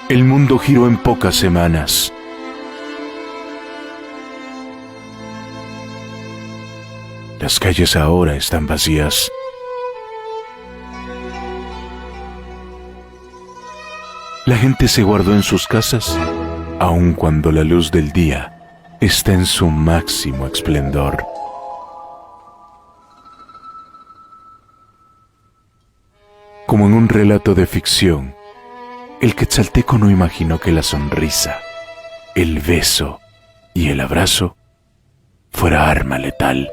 El mundo giró en pocas semanas. Las calles ahora están vacías. La gente se guardó en sus casas, aun cuando la luz del día está en su máximo esplendor. Como en un relato de ficción, el quetzalteco no imaginó que la sonrisa, el beso y el abrazo fuera arma letal.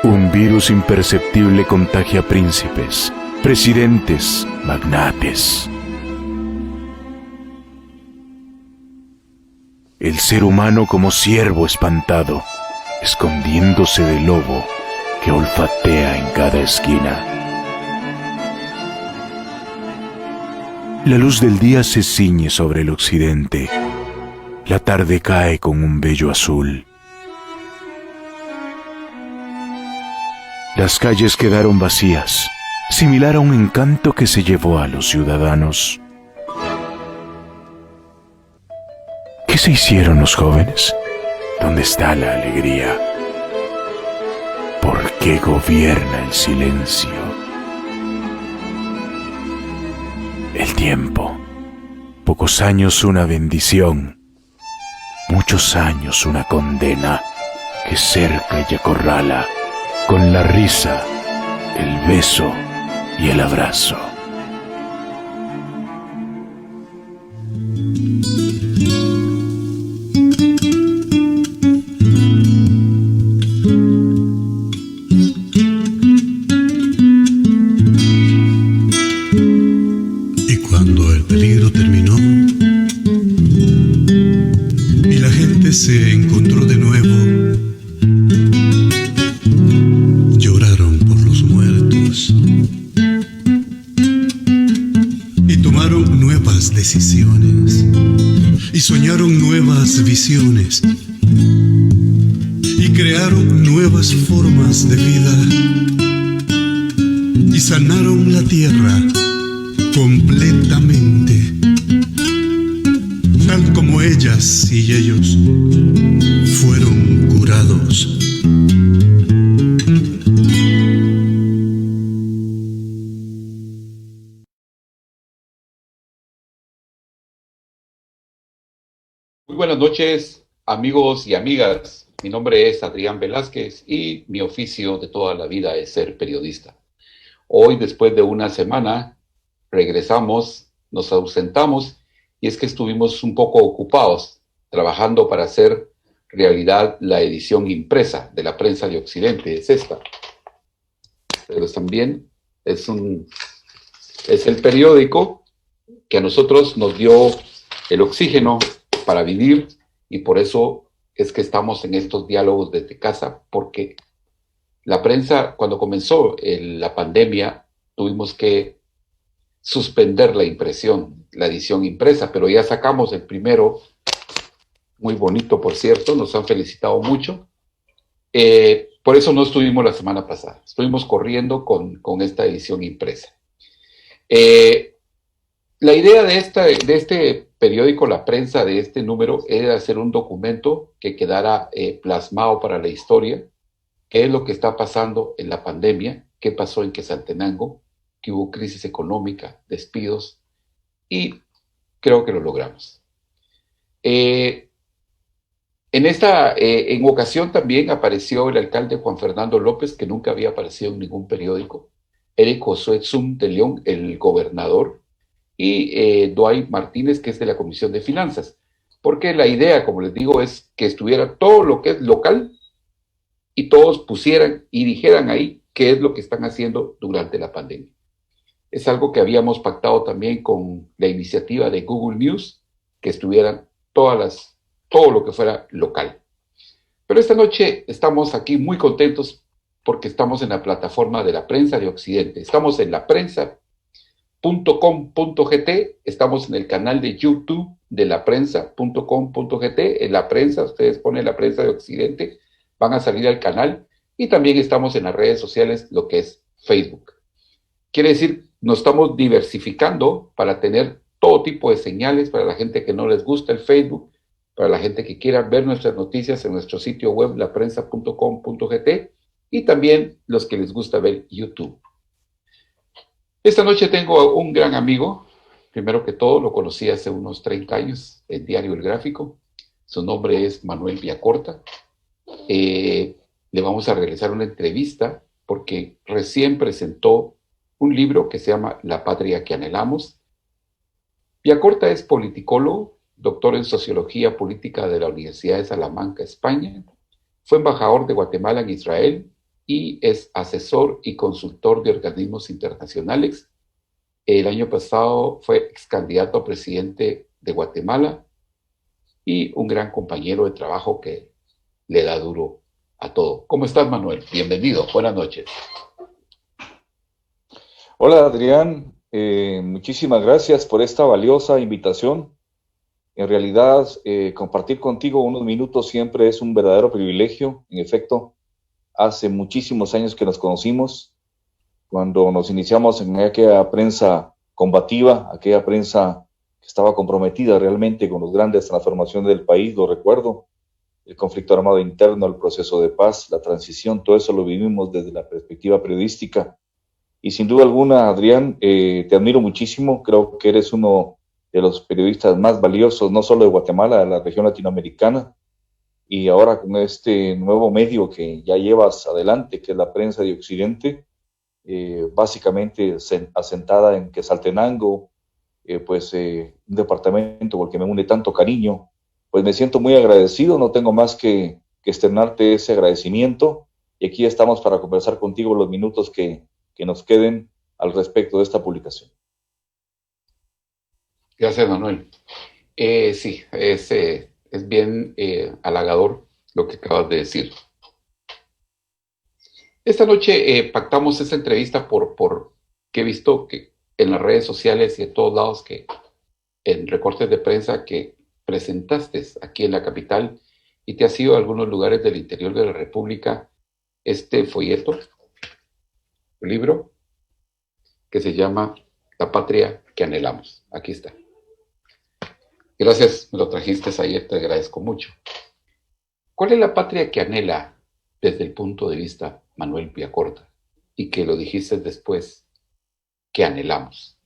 Un virus imperceptible contagia príncipes, presidentes, magnates. El ser humano como ciervo espantado, escondiéndose del lobo que olfatea en cada esquina. La luz del día se ciñe sobre el occidente. La tarde cae con un bello azul. Las calles quedaron vacías, similar a un encanto que se llevó a los ciudadanos. ¿Qué se hicieron los jóvenes? ¿Dónde está la alegría? ¿Por qué gobierna el silencio? El tiempo. Pocos años una bendición, muchos años una condena que cerca y acorrala con la risa, el beso y el abrazo. Y cuando el peligro terminó y la gente se encontró de nuevo, lloraron por los muertos y tomaron nuevas decisiones y soñaron nuevas visiones y crearon nuevas formas de vida y sanaron la tierra completamente, tal como ellas y ellos fueron curados. Muy buenas noches, amigos y amigas. Mi nombre es Adrián Velázquez y mi oficio de toda la vida es ser periodista. Hoy, después de una semana, regresamos, nos ausentamos y es que estuvimos un poco ocupados trabajando para hacer realidad la edición impresa de la Prensa de Occidente. Es esta. Pero también es el periódico que a nosotros nos dio el oxígeno para vivir y por eso es que estamos en estos diálogos desde casa, porque la prensa, cuando comenzó la pandemia, tuvimos que suspender la impresión, la edición impresa, pero ya sacamos el primero, muy bonito por cierto, nos han felicitado mucho. Por eso no estuvimos la semana pasada, estuvimos corriendo con esta edición impresa. La idea de este periódico, la prensa de este número, era hacer un documento que quedara plasmado para la historia, qué es lo que está pasando en la pandemia, qué pasó en Quetzaltenango, que hubo crisis económica, despidos, y creo que lo logramos. En ocasión también apareció el alcalde Juan Fernando López, que nunca había aparecido en ningún periódico, Eric Josué Zum de León, el gobernador, y Dwight Martínez, que es de la Comisión de Finanzas, porque la idea, como les digo, es que estuviera todo lo que es local y todos pusieran y dijeran ahí qué es lo que están haciendo durante la pandemia. Es algo que habíamos pactado también con la iniciativa de Google News, que estuvieran todo lo que fuera local. Pero esta noche estamos aquí muy contentos porque estamos en la plataforma de la Prensa de Occidente. Estamos en la prensa.com.gt, estamos en el canal de YouTube de la prensa.com.gt. En la prensa, ustedes ponen la Prensa de Occidente, van a salir al canal, y también estamos en las redes sociales, lo que es Facebook. Quiere decir, nos estamos diversificando para tener todo tipo de señales para la gente que no les gusta el Facebook, para la gente que quiera ver nuestras noticias en nuestro sitio web, laprensa.com.gt, y también los que les gusta ver YouTube. Esta noche tengo a un gran amigo. Primero que todo, lo conocí hace unos 30 años en Diario El Gráfico. Su nombre es Manuel Villacorta. Le vamos a realizar una entrevista porque recién presentó un libro que se llama La Patria que Anhelamos. Villacorta es politicólogo, doctor en Sociología Política de la Universidad de Salamanca, España. Fue embajador de Guatemala en Israel y es asesor y consultor de organismos internacionales. El año pasado fue ex candidato a presidente de Guatemala y un gran compañero de trabajo que le da duro a todo. ¿Cómo estás, Manuel? Bienvenido, buenas noches. Hola Adrián, muchísimas gracias por esta valiosa invitación. En realidad, compartir contigo unos minutos siempre es un verdadero privilegio. En efecto, hace muchísimos años que nos conocimos, cuando nos iniciamos en aquella prensa combativa, aquella prensa que estaba comprometida realmente con las grandes transformaciones del país, lo recuerdo, el conflicto armado interno, el proceso de paz, la transición, todo eso lo vivimos desde la perspectiva periodística. Y sin duda alguna, Adrián, te admiro muchísimo, creo que eres uno de los periodistas más valiosos, no solo de Guatemala, de la región latinoamericana, y ahora con este nuevo medio que ya llevas adelante, que es la prensa de Occidente, básicamente asentada en Quetzaltenango, un departamento por el que me une tanto cariño, pues me siento muy agradecido, no tengo más que externarte ese agradecimiento, y aquí estamos para conversar contigo los minutos que nos queden al respecto de esta publicación. Gracias, Manuel. Sí, es bien halagador lo que acabas de decir. Esta noche pactamos esta entrevista que he visto que en las redes sociales y en todos lados, que en recortes de prensa que presentaste aquí en la capital, y te has ido a algunos lugares del interior de la República, este folleto, libro, que se llama La Patria que Anhelamos. Aquí está. Gracias, me lo trajiste ayer, te agradezco mucho. ¿Cuál es la patria que anhela desde el punto de vista Manuel Villacorta? Y que lo dijiste después, que anhelamos.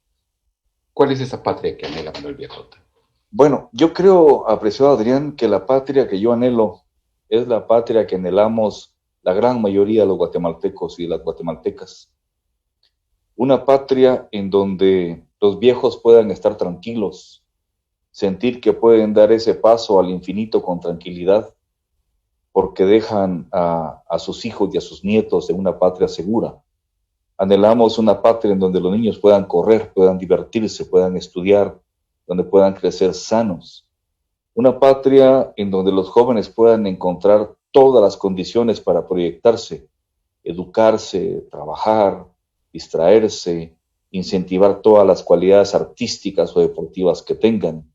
¿Cuál es esa patria que anhela Manuel Villacorta? Bueno, yo creo, apreciado Adrián, que la patria que yo anhelo es la patria que anhelamos la gran mayoría de los guatemaltecos y de las guatemaltecas. Una patria en donde los viejos puedan estar tranquilos, sentir que pueden dar ese paso al infinito con tranquilidad, porque dejan a sus hijos y a sus nietos en una patria segura. Anhelamos una patria en donde los niños puedan correr, puedan divertirse, puedan estudiar, donde puedan crecer sanos. Una patria en donde los jóvenes puedan encontrar todas las condiciones para proyectarse, educarse, trabajar, distraerse, incentivar todas las cualidades artísticas o deportivas que tengan.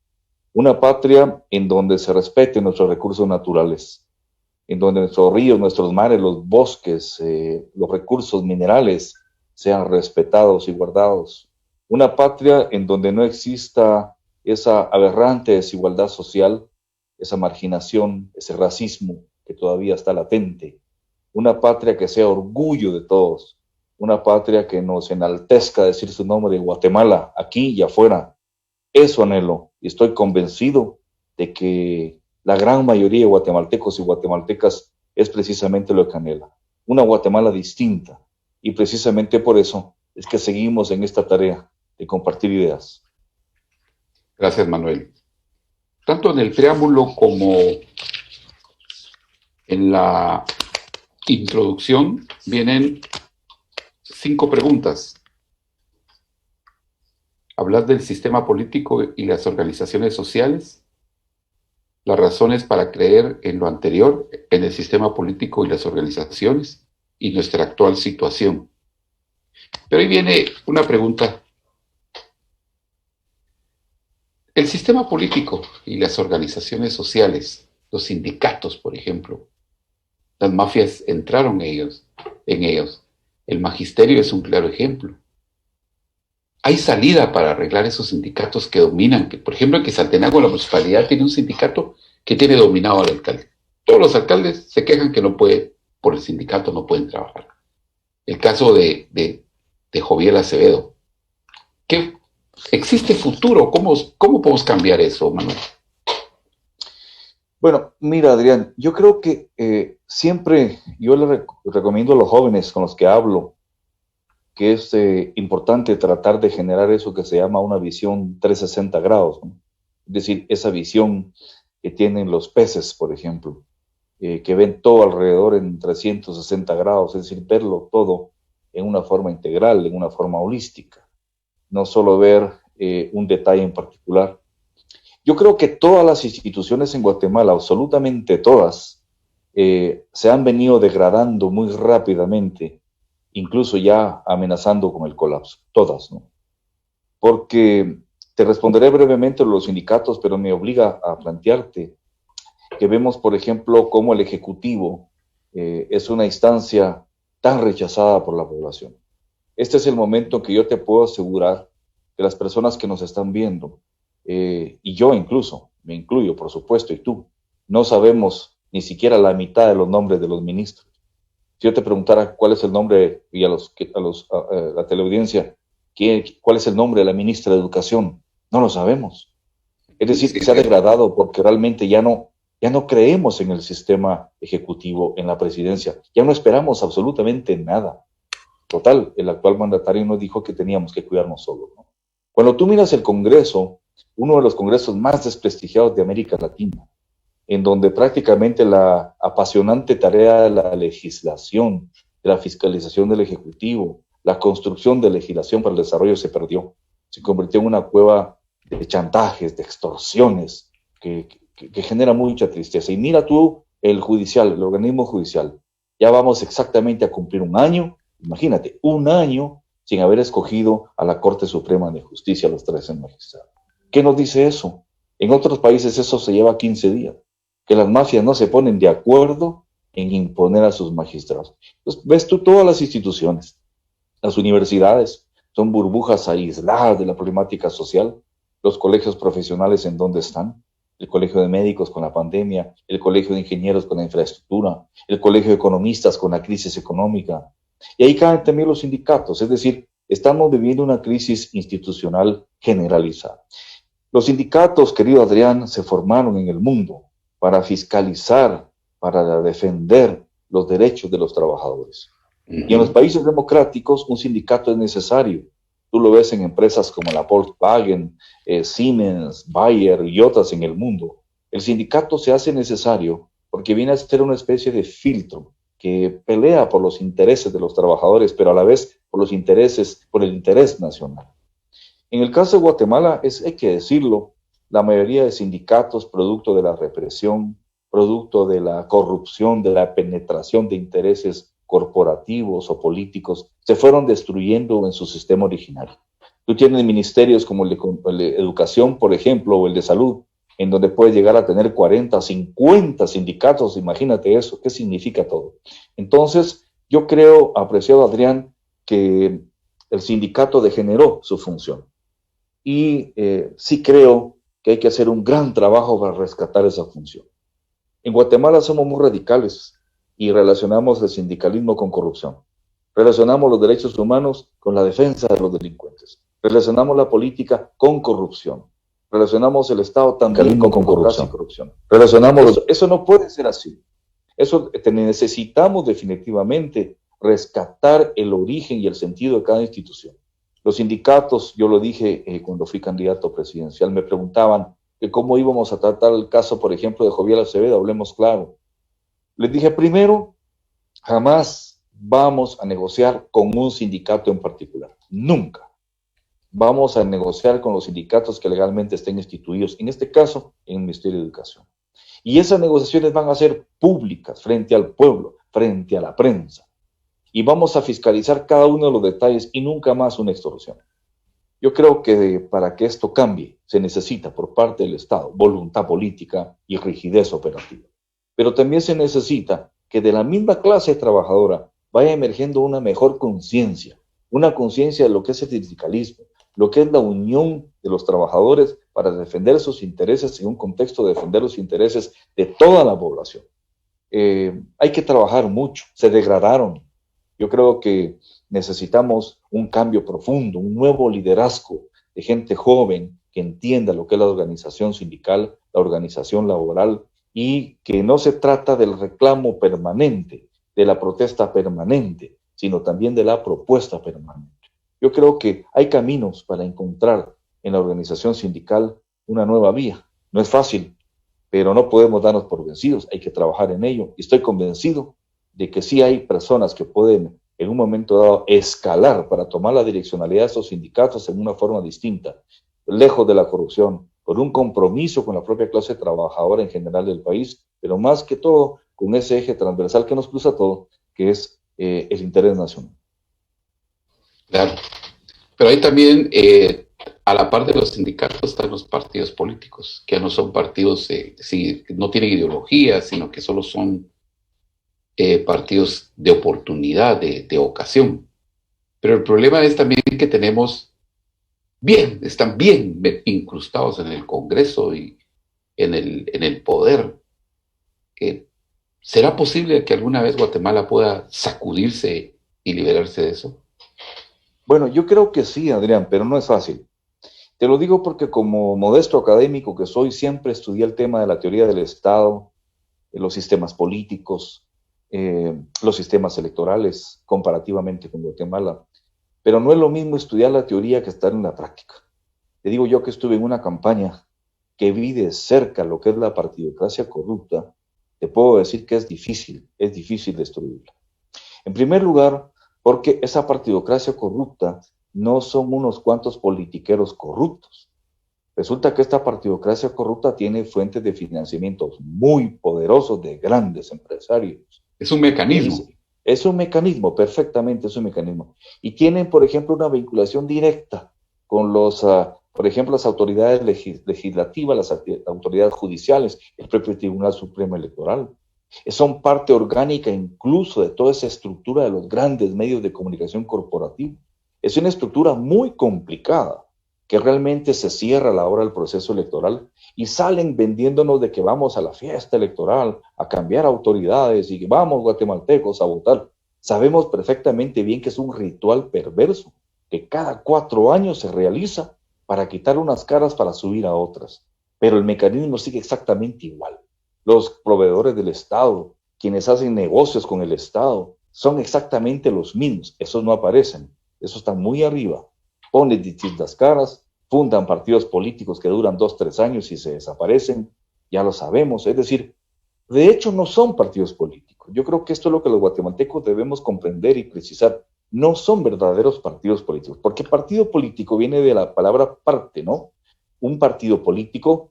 Una patria en donde se respeten nuestros recursos naturales, en donde nuestros ríos, nuestros mares, los bosques, los recursos minerales sean respetados y guardados. Una patria en donde no exista esa aberrante desigualdad social, esa marginación, ese racismo que todavía está latente. Una patria que sea orgullo de todos. Una patria que nos enaltezca decir su nombre de Guatemala, aquí y afuera. Eso anhelo, y estoy convencido de que la gran mayoría de guatemaltecos y guatemaltecas es precisamente lo que anhela. Una Guatemala distinta, y precisamente por eso es que seguimos en esta tarea de compartir ideas. Gracias, Manuel. Tanto en el preámbulo como en la introducción vienen 5 preguntas. Hablas del sistema político y las organizaciones sociales, las razones para creer en lo anterior, en el sistema político y las organizaciones, y nuestra actual situación. Pero ahí viene una pregunta. El sistema político y las organizaciones sociales, los sindicatos, por ejemplo, las mafias entraron en ellos. El magisterio es un claro ejemplo. ¿Hay salida para arreglar esos sindicatos que dominan? Que, por ejemplo, en Quetzaltenango la municipalidad tiene un sindicato que tiene dominado al alcalde. Todos los alcaldes se quejan que no puede, por el sindicato no pueden trabajar. El caso de Joviel Acevedo. ¿Qué, ¿Existe futuro? ¿Cómo podemos cambiar eso, Manuel? Bueno, mira, Adrián, yo creo que siempre yo le recomiendo a los jóvenes con los que hablo que es importante tratar de generar eso que se llama una visión 360 grados, ¿no? Es decir, esa visión que tienen los peces, por ejemplo, que ven todo alrededor en 360 grados, es decir, verlo todo en una forma integral, en una forma holística, no solo ver un detalle en particular. Yo creo que todas las instituciones en Guatemala, absolutamente todas, se han venido degradando muy rápidamente, incluso ya amenazando con el colapso, todas, ¿no? Porque te responderé brevemente los sindicatos, pero me obliga a plantearte que vemos, por ejemplo, cómo el Ejecutivo es una instancia tan rechazada por la población. Este es el momento en que yo te puedo asegurar que las personas que nos están viendo, y yo incluso, me incluyo, por supuesto, y tú, no sabemos ni siquiera la mitad de los nombres de los ministros. Si yo te preguntara cuál es el nombre, y a la teleaudiencia, cuál es el nombre de la ministra de Educación, no lo sabemos. Es decir, que se ha degradado porque realmente ya no creemos en el sistema ejecutivo, en la presidencia, ya no esperamos absolutamente nada. Total, el actual mandatario nos dijo que teníamos que cuidarnos solos, ¿no? Cuando tú miras el Congreso, uno de los congresos más desprestigiados de América Latina, en donde prácticamente la apasionante tarea de la legislación, de la fiscalización del Ejecutivo, la construcción de legislación para el desarrollo se perdió. Se convirtió en una cueva de chantajes, de extorsiones, que genera mucha tristeza. Y mira tú el judicial, el organismo judicial. Ya vamos exactamente a cumplir un año, imagínate, un año sin haber escogido a la Corte Suprema de Justicia, a los 13 magistrados. ¿Qué nos dice eso? En otros países eso se lleva 15 días. Que las mafias no se ponen de acuerdo en imponer a sus magistrados. Entonces, ves tú todas las instituciones, las universidades, son burbujas aisladas de la problemática social, los colegios profesionales en dónde están, el colegio de médicos con la pandemia, el colegio de ingenieros con la infraestructura, el colegio de economistas con la crisis económica, y ahí caen también los sindicatos, es decir, estamos viviendo una crisis institucional generalizada. Los sindicatos, querido Adrián, se formaron en el mundo para fiscalizar, para defender los derechos de los trabajadores. Y en los países democráticos un sindicato es necesario. Tú lo ves en empresas como la Volkswagen, Siemens, Bayer y otras en el mundo. El sindicato se hace necesario porque viene a ser una especie de filtro que pelea por los intereses de los trabajadores, pero a la vez por el interés nacional. En el caso de Guatemala, hay que decirlo, la mayoría de sindicatos, producto de la represión, producto de la corrupción, de la penetración de intereses corporativos o políticos, se fueron destruyendo en su sistema originario. Tú tienes ministerios como el de Educación, por ejemplo, o el de Salud, en donde puedes llegar a tener 40, 50 sindicatos, imagínate eso, ¿qué significa todo? Entonces, yo creo, apreciado Adrián, que el sindicato degeneró su función. Y sí creo que hay que hacer un gran trabajo para rescatar esa función. En Guatemala somos muy radicales y relacionamos el sindicalismo con corrupción. Relacionamos los derechos humanos con la defensa de los delincuentes. Relacionamos la política con corrupción. Relacionamos el Estado también con corrupción. Eso no puede ser así. Eso necesitamos definitivamente rescatar el origen y el sentido de cada institución. Los sindicatos, yo lo dije cuando fui candidato presidencial, me preguntaban que cómo íbamos a tratar el caso, por ejemplo, de Joviel Acevedo, hablemos claro. Les dije, primero, jamás vamos a negociar con un sindicato en particular, nunca. Vamos a negociar con los sindicatos que legalmente estén instituidos, en este caso, en el Ministerio de Educación. Y esas negociaciones van a ser públicas, frente al pueblo, frente a la prensa. Y vamos a fiscalizar cada uno de los detalles y nunca más una extorsión. Yo creo que para que esto cambie se necesita por parte del Estado voluntad política y rigidez operativa. Pero también se necesita que de la misma clase trabajadora vaya emergiendo una mejor conciencia, una conciencia de lo que es el sindicalismo, lo que es la unión de los trabajadores para defender sus intereses en un contexto de defender los intereses de toda la población. Hay que trabajar mucho, se degradaron. Yo creo que necesitamos un cambio profundo, un nuevo liderazgo de gente joven que entienda lo que es la organización sindical, la organización laboral, y que no se trata del reclamo permanente, de la protesta permanente, sino también de la propuesta permanente. Yo creo que hay caminos para encontrar en la organización sindical una nueva vía. No es fácil, pero no podemos darnos por vencidos, hay que trabajar en ello. Y estoy convencido de que sí hay personas que pueden en un momento dado escalar para tomar la direccionalidad de estos sindicatos en una forma distinta, lejos de la corrupción, por un compromiso con la propia clase trabajadora en general del país, pero más que todo con ese eje transversal que nos cruza todo, que es el interés nacional. Claro. Pero hay también, a la par de los sindicatos, están los partidos políticos, que no son partidos, sí, no tienen ideología, sino que solo son partidos de oportunidad, de ocasión. Pero el problema es también que están bien incrustados en el Congreso y en el poder. ¿Será posible que alguna vez Guatemala pueda sacudirse y liberarse de eso? Bueno, yo creo que sí, Adrián, pero no es fácil. Te lo digo porque como modesto académico que soy, siempre estudié el tema de la teoría del Estado, los sistemas políticos, los sistemas electorales, comparativamente con Guatemala. Pero no es lo mismo estudiar la teoría que estar en la práctica. Te digo yo que estuve en una campaña que vi de cerca lo que es la partidocracia corrupta. Te puedo decir que es difícil destruirla. En primer lugar, porque esa partidocracia corrupta no son unos cuantos politiqueros corruptos. Resulta que esta partidocracia corrupta tiene fuentes de financiamiento muy poderosos de grandes empresarios. Es un mecanismo. Es un mecanismo, perfectamente es un mecanismo. Y tienen, por ejemplo, una vinculación directa con por ejemplo, las autoridades legislativas, las autoridades judiciales, el propio Tribunal Supremo Electoral. Son parte orgánica incluso de toda esa estructura de los grandes medios de comunicación corporativos. Es una estructura muy complicada que realmente se cierra a la hora del proceso electoral y salen vendiéndonos de que vamos a la fiesta electoral, a cambiar autoridades y que vamos guatemaltecos a votar. Sabemos perfectamente bien que es un ritual perverso que cada 4 años se realiza para quitar unas caras para subir a otras. Pero el mecanismo sigue exactamente igual. Los proveedores del Estado, quienes hacen negocios con el Estado, son exactamente los mismos. Esos no aparecen, esos están muy arriba. Ponen distintas caras, fundan partidos políticos que duran 2, 3 años y se desaparecen, ya lo sabemos. Es decir, de hecho no son partidos políticos. Yo creo que esto es lo que los guatemaltecos debemos comprender y precisar. No son verdaderos partidos políticos, porque partido político viene de la palabra parte, ¿no? Un partido político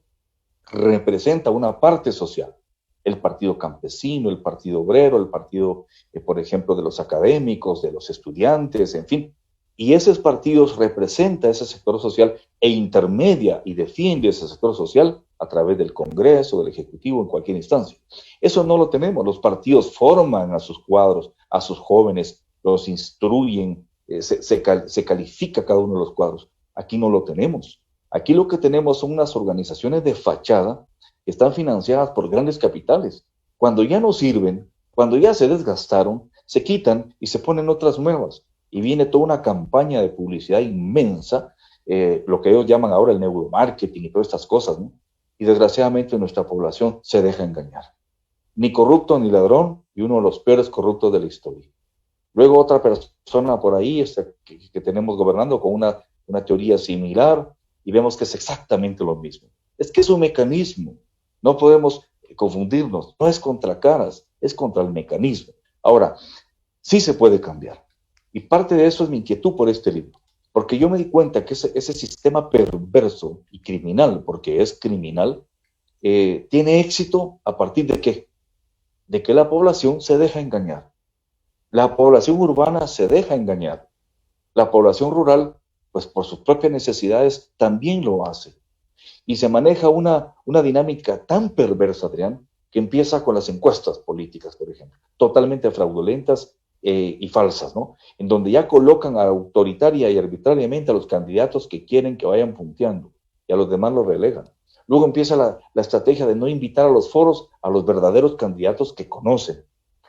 representa una parte social, el partido campesino, el partido obrero, el partido, por ejemplo, de los académicos, de los estudiantes, en fin, y esos partidos representan ese sector social e intermedia y defiende ese sector social a través del Congreso, del Ejecutivo, en cualquier instancia. Eso no lo tenemos, los partidos forman a sus cuadros, a sus jóvenes, los instruyen, se califica cada uno de los cuadros. Aquí no lo tenemos. Aquí lo que tenemos son unas organizaciones de fachada que están financiadas por grandes capitales. Cuando ya no sirven, cuando ya se desgastaron, se quitan y se ponen otras nuevas. Y viene toda una campaña de publicidad inmensa, lo que ellos llaman ahora el neuromarketing y todas estas cosas, ¿no? Y desgraciadamente nuestra población se deja engañar. Ni corrupto ni ladrón, y uno de los peores corruptos de la historia. Luego otra persona por ahí que tenemos gobernando con una teoría similar, y vemos que es exactamente lo mismo. Es que es un mecanismo, no podemos confundirnos, no es contra caras, es contra el mecanismo. Ahora, sí se puede cambiar, y parte de eso es mi inquietud por este libro, porque yo me di cuenta que ese sistema perverso y criminal, porque es criminal, tiene éxito a partir de ¿qué? De que la población se deja engañar. La población urbana se deja engañar. La población rural, pues por sus propias necesidades, también lo hace. Y se maneja una dinámica tan perversa, Adrián, que empieza con las encuestas políticas, por ejemplo, totalmente fraudulentas, y falsas, ¿no? En donde ya colocan autoritaria y arbitrariamente a los candidatos que quieren que vayan punteando y a los demás los relegan. Luego empieza la estrategia de no invitar a los foros a los verdaderos candidatos que conocen.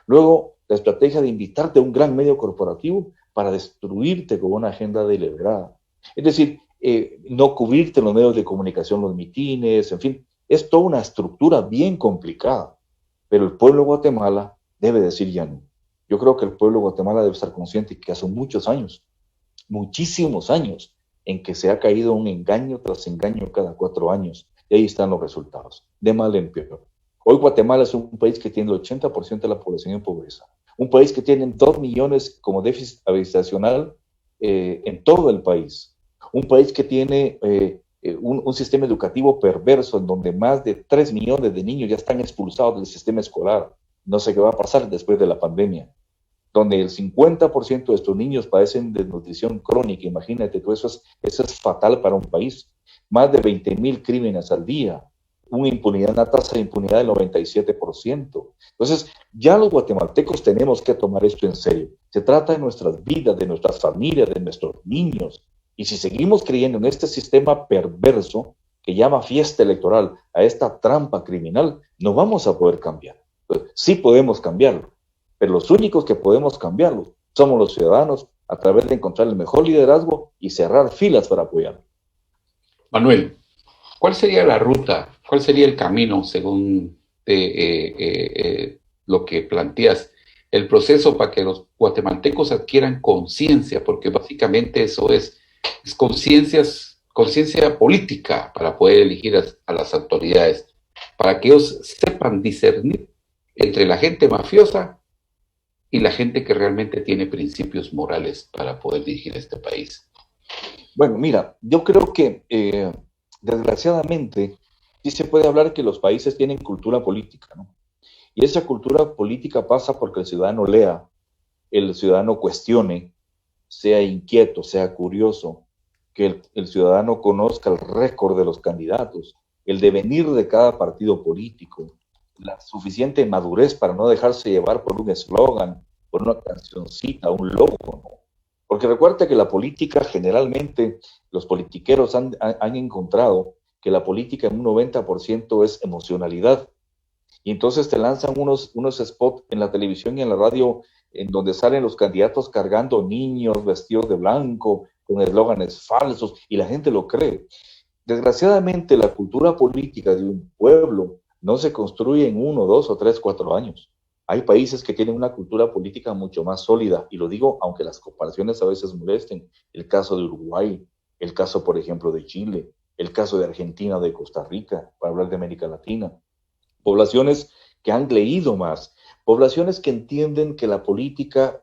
Luego la estrategia de invitarte a un gran medio corporativo para destruirte con una agenda deliberada. Es decir, no cubrirte en los medios de comunicación, los mitines, en fin, es toda una estructura bien complicada. Pero el pueblo de Guatemala debe decir ya no. Yo creo que el pueblo de Guatemala debe estar consciente que hace muchos años, muchísimos años, en que se ha caído un engaño tras engaño cada 4 años. Y ahí están los resultados, de mal en peor. Hoy Guatemala es un país que tiene el 80% de la población en pobreza. Un país que tiene 2 millones como déficit habitacional en todo el país. Un país que tiene un sistema educativo perverso en donde más de 3 millones de niños ya están expulsados del sistema escolar. No sé qué va a pasar después de la pandemia. Donde el 50% de estos niños padecen desnutrición crónica. Imagínate, tú, eso es fatal para un país. Más de 20,000 crímenes al día. Una tasa de impunidad del 97%. Entonces, ya los guatemaltecos tenemos que tomar esto en serio. Se trata de nuestras vidas, de nuestras familias, de nuestros niños. Y si seguimos creyendo en este sistema perverso que llama fiesta electoral a esta trampa criminal, no vamos a poder cambiar. Sí podemos cambiarlo, pero los únicos que podemos cambiarlo somos los ciudadanos a través de encontrar el mejor liderazgo y cerrar filas para apoyarlo. Manuel, ¿cuál sería la ruta? ¿Cuál sería el camino, según lo que planteas, el proceso para que los guatemaltecos adquieran conciencia? Porque básicamente eso es conciencia política para poder elegir a las autoridades, para que ellos sepan discernir entre la gente mafiosa y la gente que realmente tiene principios morales para poder dirigir este país. Bueno, mira, yo creo que desgraciadamente sí se puede hablar que los países tienen cultura política, ¿no? Y esa cultura política pasa porque el ciudadano lea, el ciudadano cuestione, sea inquieto, sea curioso, que el ciudadano conozca el récord de los candidatos, el devenir de cada partido político, la suficiente madurez para no dejarse llevar por un eslogan, por una cancioncita, un logo, ¿no? Porque recuerda que la política generalmente, los politiqueros han encontrado que la política en un 90% es emocionalidad. Y entonces te lanzan unos spots en la televisión y en la radio en donde salen los candidatos cargando niños vestidos de blanco, con eslóganes falsos, y la gente lo cree. Desgraciadamente, la cultura política de un pueblo no se construye en 1, 2 o 3, 4 años. Hay países que tienen una cultura política mucho más sólida, y lo digo aunque las comparaciones a veces molesten. El caso de Uruguay, el caso, por ejemplo, de Chile, el caso de Argentina, de Costa Rica, para hablar de América Latina. Poblaciones que han leído más, poblaciones que entienden que la política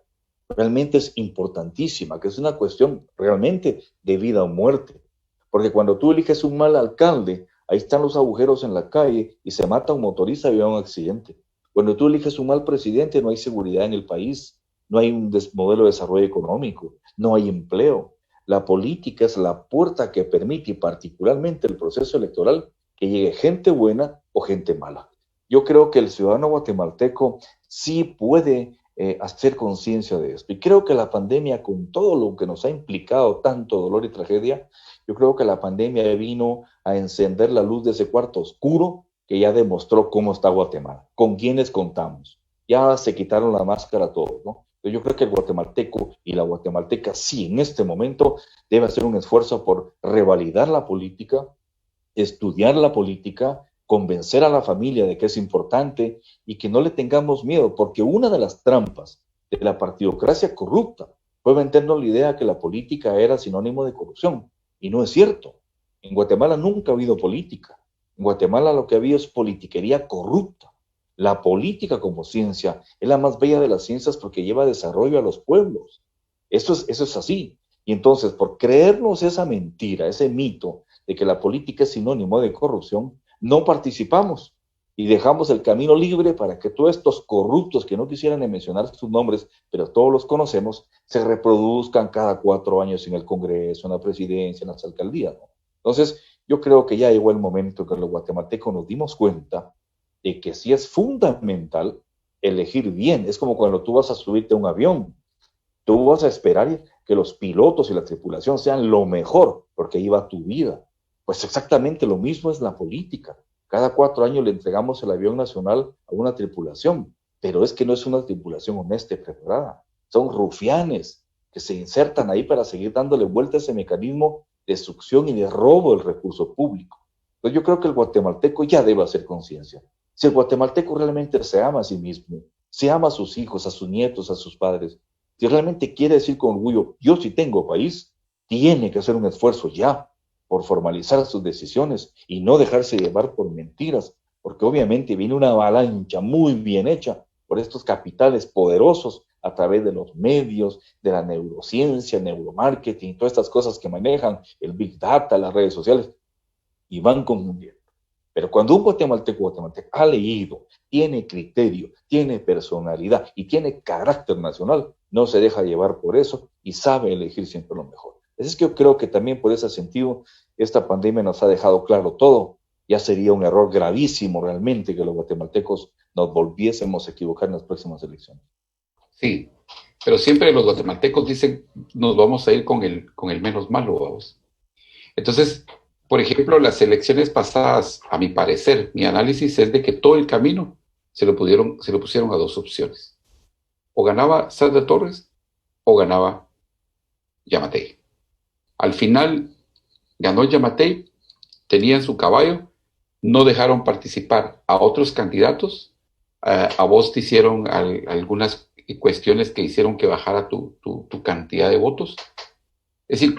realmente es importantísima, que es una cuestión realmente de vida o muerte. Porque cuando tú eliges un mal alcalde, ahí están los agujeros en la calle y se mata un motorista y hay un accidente. Cuando tú eliges un mal presidente, no hay seguridad en el país, no hay un modelo de desarrollo económico, no hay empleo. La política es la puerta que permite, y particularmente el proceso electoral, que llegue gente buena o gente mala. Yo creo que el ciudadano guatemalteco sí puede hacer conciencia de esto. Y creo que la pandemia, con todo lo que nos ha implicado tanto dolor y tragedia, yo creo que la pandemia vino a encender la luz de ese cuarto oscuro que ya demostró cómo está Guatemala, con quiénes contamos. Ya se quitaron la máscara todos, ¿no? Yo creo que el guatemalteco y la guatemalteca sí, en este momento, debe hacer un esfuerzo por revalidar la política, estudiar la política, convencer a la familia de que es importante y que no le tengamos miedo, porque una de las trampas de la partidocracia corrupta fue vendernos la idea que la política era sinónimo de corrupción, y no es cierto. En Guatemala nunca ha habido política. En Guatemala lo que ha habido es politiquería corrupta. La política como ciencia es la más bella de las ciencias porque lleva desarrollo a los pueblos. Eso es así. Y entonces, por creernos esa mentira, ese mito de que la política es sinónimo de corrupción, no participamos y dejamos el camino libre para que todos estos corruptos, que no quisieran mencionar sus nombres, pero todos los conocemos, se reproduzcan cada 4 años en el Congreso, en la presidencia, en las alcaldías, ¿no? Entonces, yo creo que ya llegó el momento que los guatemaltecos nos dimos cuenta de que sí es fundamental elegir bien. Es como cuando tú vas a subirte a un avión. Tú vas a esperar que los pilotos y la tripulación sean lo mejor, porque ahí va tu vida. Pues exactamente lo mismo es la política. Cada 4 años le entregamos el avión nacional a una tripulación, pero es que no es una tripulación honesta y preparada. Son rufianes que se insertan ahí para seguir dándole vuelta a ese mecanismo de succión y de robo del recurso público. Entonces yo creo que el guatemalteco ya debe hacer conciencia. Si el guatemalteco realmente se ama a sí mismo, se ama a sus hijos, a sus nietos, a sus padres, si realmente quiere decir con orgullo, yo sí tengo país, tiene que hacer un esfuerzo ya por formalizar sus decisiones y no dejarse llevar por mentiras, porque obviamente viene una avalancha muy bien hecha por estos capitales poderosos a través de los medios, de la neurociencia, neuromarketing, todas estas cosas que manejan, el Big Data, las redes sociales, y van confundiendo. Pero cuando un guatemalteco ha leído, tiene criterio, tiene personalidad y tiene carácter nacional, no se deja llevar por eso y sabe elegir siempre lo mejor. Es que yo creo que también por ese sentido, esta pandemia nos ha dejado claro todo. Ya sería un error gravísimo realmente que los guatemaltecos nos volviésemos a equivocar en las próximas elecciones. Sí, pero siempre los guatemaltecos dicen, nos vamos a ir con el menos malo, vamos. Entonces, por ejemplo, las elecciones pasadas, a mi parecer, mi análisis es de que todo el camino se lo pusieron a 2 opciones. O ganaba Sandra Torres o ganaba Yamatei. Al final ganó Yamatei, tenían su caballo, no dejaron participar a otros candidatos. A vos te hicieron algunas cuestiones que hicieron que bajara tu cantidad de votos. Es decir,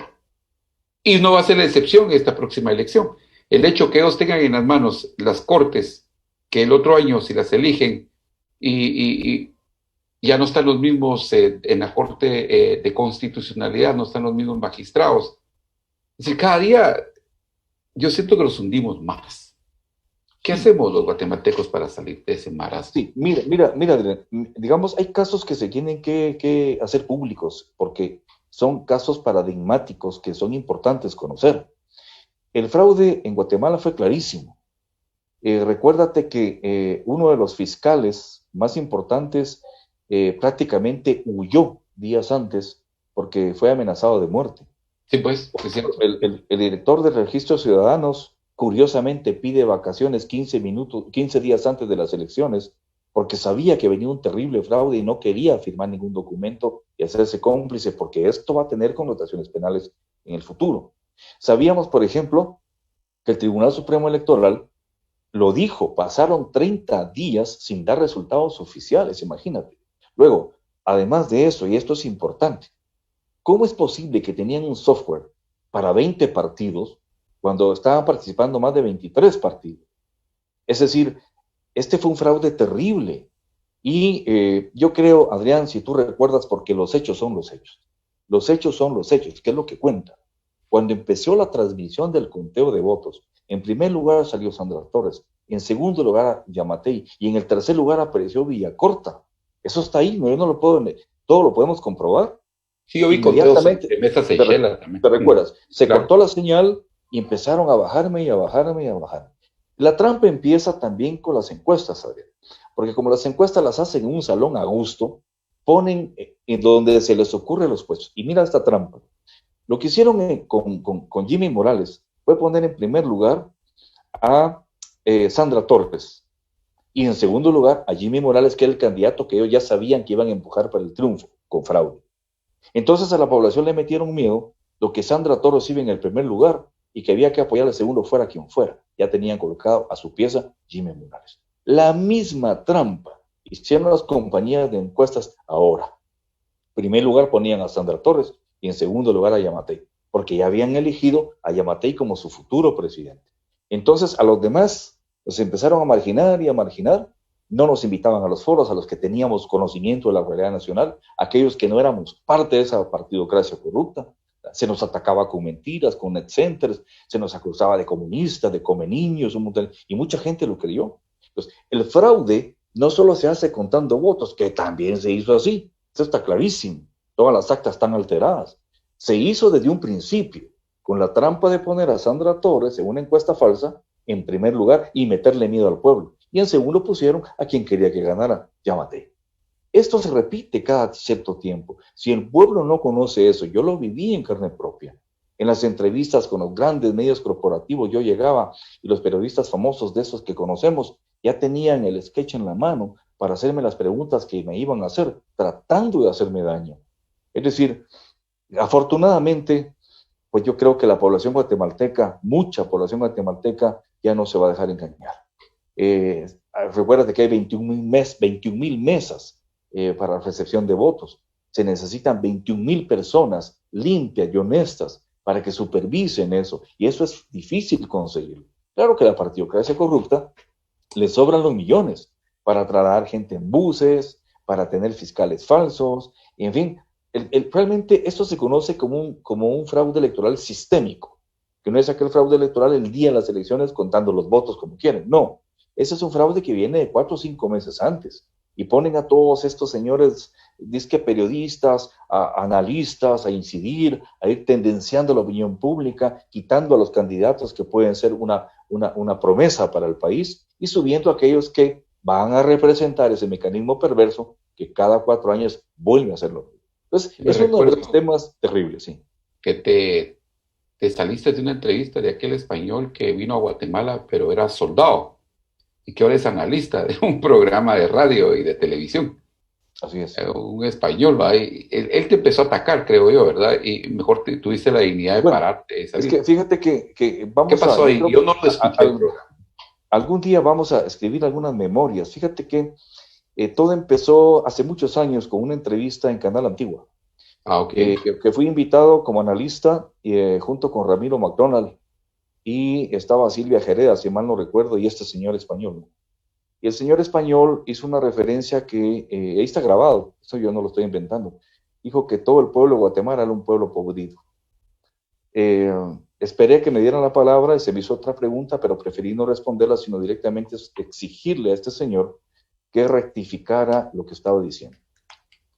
y no va a ser la excepción esta próxima elección. El hecho que ellos tengan en las manos las cortes, que el otro año si las eligen y ya no están los mismos en la Corte de Constitucionalidad, no están los mismos magistrados. Es decir, cada día yo siento que los hundimos más. ¿Qué hacemos los guatemaltecos para salir de ese marasmo? Sí, mira, digamos, hay casos que se tienen que hacer públicos, porque son casos paradigmáticos que son importantes conocer. El fraude en Guatemala fue clarísimo. Recuérdate que uno de los fiscales más importantes prácticamente huyó días antes porque fue amenazado de muerte. Sí, pues, es cierto. El director de Registros Ciudadanos, curiosamente, pide vacaciones 15 días antes de las elecciones porque sabía que venía un terrible fraude y no quería firmar ningún documento y hacerse cómplice, porque esto va a tener connotaciones penales en el futuro. Sabíamos, por ejemplo, que el Tribunal Supremo Electoral lo dijo, pasaron 30 días sin dar resultados oficiales, imagínate. Luego, además de eso, y esto es importante, ¿cómo es posible que tenían un software para 20 partidos cuando estaban participando más de 23 partidos? Es decir, este fue un fraude terrible. Y yo creo, Adrián, si tú recuerdas, porque los hechos son los hechos. Los hechos son los hechos, ¿qué es lo que cuenta? Cuando empezó la transmisión del conteo de votos, en primer lugar salió Sandra Torres, en segundo lugar Yamatei, y en el tercer lugar apareció Villacorta. Eso está ahí, no, yo no lo puedo, todo lo podemos comprobar. Sí, yo vi conteos de Mesa Seychelles también. ¿Te recuerdas? Se Claro. cortó la señal y empezaron a bajarme y a bajarme y a bajarme. La trampa empieza también con las encuestas, Adrián, porque como las encuestas las hacen en un salón a gusto, ponen en donde se les ocurre los puestos. Y mira esta trampa. Lo que hicieron con Jimmy Morales fue poner en primer lugar a Sandra Torres y en segundo lugar a Jimmy Morales, que era el candidato que ellos ya sabían que iban a empujar para el triunfo, con fraude. Entonces a la población le metieron miedo lo que Sandra Torres iba en el primer lugar y que había que apoyar al segundo fuera quien fuera. Ya tenían colocado a su pieza Jimmy Morales. La misma trampa hicieron las compañías de encuestas ahora. En primer lugar ponían a Sandra Torres y en segundo lugar a Yamatei, porque ya habían elegido a Yamatei como su futuro presidente. Entonces a los demás los empezaron a marginar y a marginar. No nos invitaban a los foros a los que teníamos conocimiento de la realidad nacional, aquellos que no éramos parte de esa partidocracia corrupta. Se nos atacaba con mentiras, con net centers, se nos acusaba de comunistas, de come niños, y mucha gente lo creyó. Entonces, el fraude no solo se hace contando votos, que también se hizo así, eso está clarísimo, todas las actas están alteradas. Se hizo desde un principio, con la trampa de poner a Sandra Torres en una encuesta falsa, en primer lugar, y meterle miedo al pueblo. Y en segundo pusieron a quien quería que ganara, Yamatei. Esto se repite cada cierto tiempo. Si el pueblo no conoce eso, yo lo viví en carne propia. En las entrevistas con los grandes medios corporativos yo llegaba y los periodistas famosos de esos que conocemos ya tenían el sketch en la mano para hacerme las preguntas que me iban a hacer, tratando de hacerme daño. Es decir, afortunadamente, pues yo creo que la población guatemalteca, mucha población guatemalteca, ya no se va a dejar engañar. Recuérdate que hay 21,000 mesas para recepción de votos. Se necesitan 21,000 personas limpias y honestas para que supervisen eso. Y eso es difícil conseguirlo. Claro que la partidocracia corrupta le sobran los millones para trasladar gente en buses, para tener fiscales falsos, y en fin, realmente esto se conoce como un fraude electoral sistémico, que no es aquel fraude electoral el día de las elecciones contando los votos como quieren, no. Ese es un fraude que viene de 4 o 5 meses antes, y ponen a todos estos señores, disque periodistas, a analistas, a incidir, a ir tendenciando la opinión pública, quitando a los candidatos que pueden ser una promesa para el país, y subiendo a aquellos que van a representar ese mecanismo perverso que cada 4 años vuelve a hacerlo. Entonces, es uno de los temas terribles, sí. Que te saliste de una entrevista de aquel español que vino a Guatemala, pero era soldado, y que ahora es analista de un programa de radio y de televisión. Así es. Un español, ¿va? Él te empezó a atacar, creo yo, ¿verdad? Y mejor tuviste la dignidad de pararte. Es que fíjate que vamos ¿Qué pasó ahí? Yo no lo escuché. Algún día vamos a escribir algunas memorias. Fíjate que todo empezó hace muchos años con una entrevista en Canal Antigua. Okay. Que fui invitado como analista junto con Ramiro McDonald y estaba Silvia Jerez, si mal no recuerdo, y este señor español. Y el señor español hizo una referencia que ahí está grabado, eso yo no lo estoy inventando. Dijo que todo el pueblo de Guatemala era un pueblo podrido. Esperé que me dieran la palabra y se me hizo otra pregunta, pero preferí no responderla, sino directamente exigirle a este señor que rectificara lo que estaba diciendo.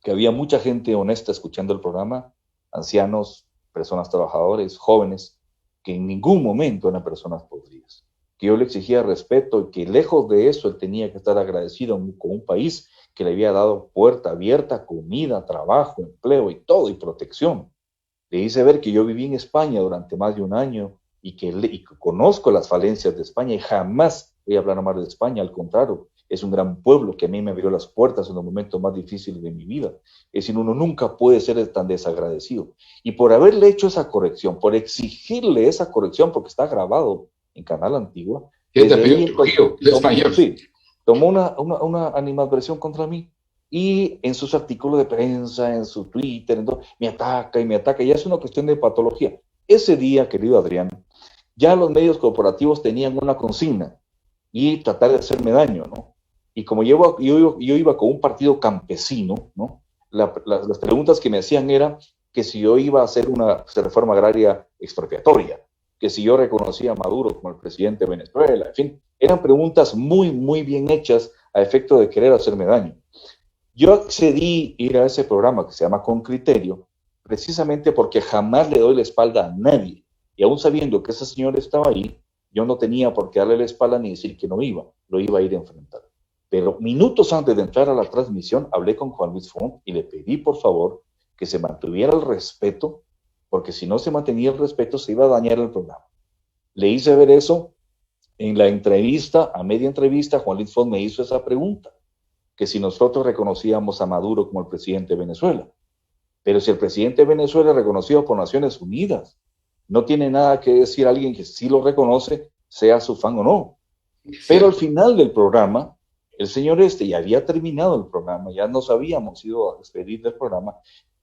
Que había mucha gente honesta escuchando el programa, ancianos, personas trabajadoras, jóvenes, que en ningún momento eran personas podridas. Que yo le exigía respeto y que lejos de eso él tenía que estar agradecido con un país que le había dado puerta abierta, comida, trabajo, empleo y todo, y protección. Le hice ver que yo viví en España durante más de un año y que conozco las falencias de España y jamás voy a hablar más de España, al contrario, es un gran pueblo que a mí me abrió las puertas en los momentos más difíciles de mi vida. Es decir, uno nunca puede ser tan desagradecido. Y por haberle hecho esa corrección, por exigirle esa corrección, porque está grabado en Canal Antigua, tomó una animadversión contra mí. Y en sus artículos de prensa, en su Twitter, entonces, me ataca, y ya es una cuestión de patología. Ese día, querido Adrián, ya los medios corporativos tenían una consigna, y tratar de hacerme daño, ¿no? Y como yo iba con un partido campesino, ¿no? Las preguntas que me hacían eran que si yo iba a hacer una reforma agraria expropiatoria, que si yo reconocía a Maduro como el presidente de Venezuela, en fin, eran preguntas muy, muy bien hechas a efecto de querer hacerme daño. Yo accedí a ir a ese programa que se llama Con Criterio, precisamente porque jamás le doy la espalda a nadie, y aún sabiendo que ese señor estaba ahí, yo no tenía por qué darle la espalda ni decir que no iba, lo iba a ir a enfrentar. Pero minutos antes de entrar a la transmisión, hablé con Juan Luis Font y le pedí, por favor, que se mantuviera el respeto, porque si no se mantenía el respeto, se iba a dañar el programa. Le hice ver eso en la entrevista, a media entrevista, Juan Luis Font me hizo esa pregunta, que si nosotros reconocíamos a Maduro como el presidente de Venezuela. Pero si el presidente de Venezuela es reconocido por Naciones Unidas, no tiene nada que decir alguien que sí lo reconoce, sea su fan o no. Pero al final del programa, el señor ya había terminado el programa, ya nos habíamos ido a despedir del programa,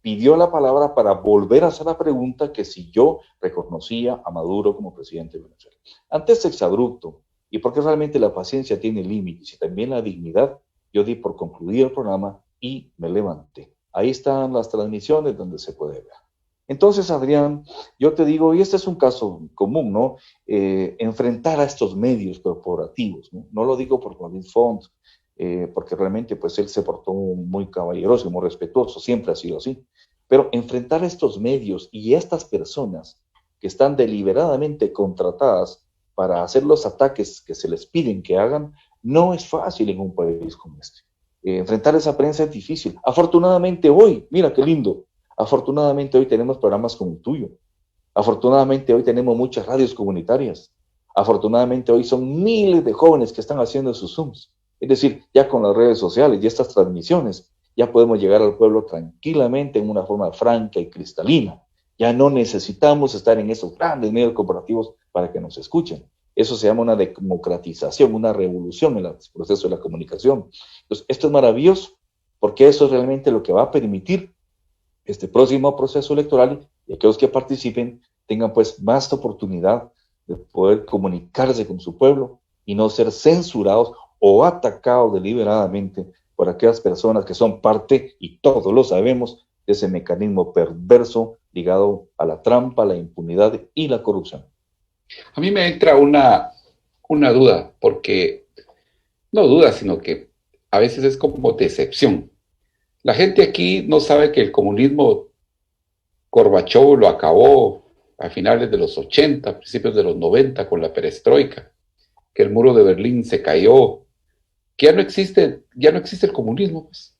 pidió la palabra para volver a hacer la pregunta que si yo reconocía a Maduro como presidente de Venezuela. Ante este exabrupto, y porque realmente la paciencia tiene límites y también la dignidad, yo di por concluido el programa y me levanté. Ahí están las transmisiones donde se puede ver. Entonces, Adrián, yo te digo, y este es un caso común, ¿no? Enfrentar a estos medios corporativos, ¿no? No lo digo por Juan Luis Font, porque realmente pues él se portó muy caballeroso y muy respetuoso, siempre ha sido así. Pero enfrentar a estos medios y a estas personas que están deliberadamente contratadas para hacer los ataques que se les piden que hagan, No es fácil en un país como este. Enfrentar esa prensa es difícil. Afortunadamente hoy, mira qué lindo, afortunadamente hoy tenemos programas como el tuyo. Afortunadamente hoy tenemos muchas radios comunitarias. Afortunadamente hoy son miles de jóvenes que están haciendo sus Zooms. Es decir, ya con las redes sociales y estas transmisiones, ya podemos llegar al pueblo tranquilamente en una forma franca y cristalina. Ya no necesitamos estar en esos grandes medios corporativos para que nos escuchen. Eso se llama una democratización, una revolución en el proceso de la comunicación. Entonces, esto es maravilloso porque eso es realmente lo que va a permitir este próximo proceso electoral y aquellos que participen tengan pues más oportunidad de poder comunicarse con su pueblo y no ser censurados o atacados deliberadamente por aquellas personas que son parte, y todos lo sabemos, de ese mecanismo perverso ligado a la trampa, la impunidad y la corrupción. A mí me entra una duda, porque no duda, sino que a veces es como decepción. La gente aquí no sabe que el comunismo Gorbachov lo acabó a finales de los 80, principios de los 90 con la perestroika, que el muro de Berlín se cayó, que ya no existe el comunismo, pues.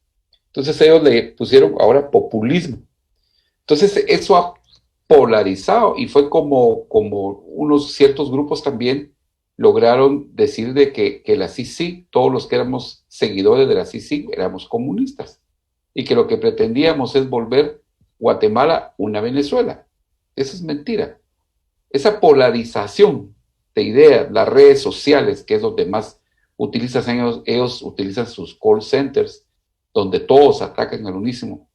Entonces ellos le pusieron ahora populismo. Entonces eso ha polarizado y fue como unos ciertos grupos también lograron decir de que la CICIG, todos los que éramos seguidores de la CICIG, éramos comunistas y que lo que pretendíamos es volver Guatemala una Venezuela. Eso es mentira. Esa polarización de ideas, las redes sociales, que es donde más utilizan ellos utilizan sus call centers, donde todos atacan al unísono.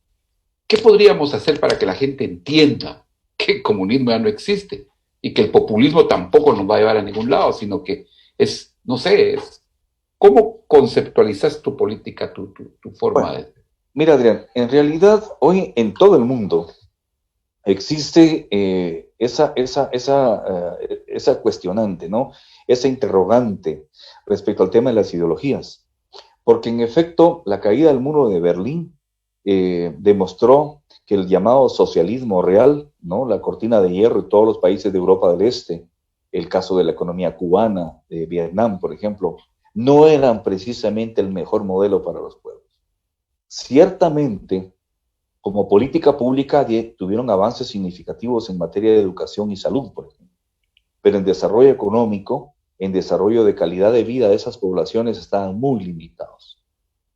¿Qué podríamos hacer para que la gente entienda que el comunismo ya no existe y que el populismo tampoco nos va a llevar a ningún lado, sino que es, no sé, es cómo conceptualizas tu política, tu forma de... Mira, Adrián, en realidad hoy en todo el mundo existe esa cuestionante, ¿no? Esa interrogante respecto al tema de las ideologías. Porque en efecto, la caída del muro de Berlín demostró que el llamado socialismo real, ¿no? La cortina de hierro y todos los países de Europa del Este, el caso de la economía cubana, de Vietnam, por ejemplo, no eran precisamente el mejor modelo para los pueblos. Ciertamente, como política pública tuvieron avances significativos en materia de educación y salud, por ejemplo, pero en desarrollo económico, en desarrollo de calidad de vida de esas poblaciones estaban muy limitados.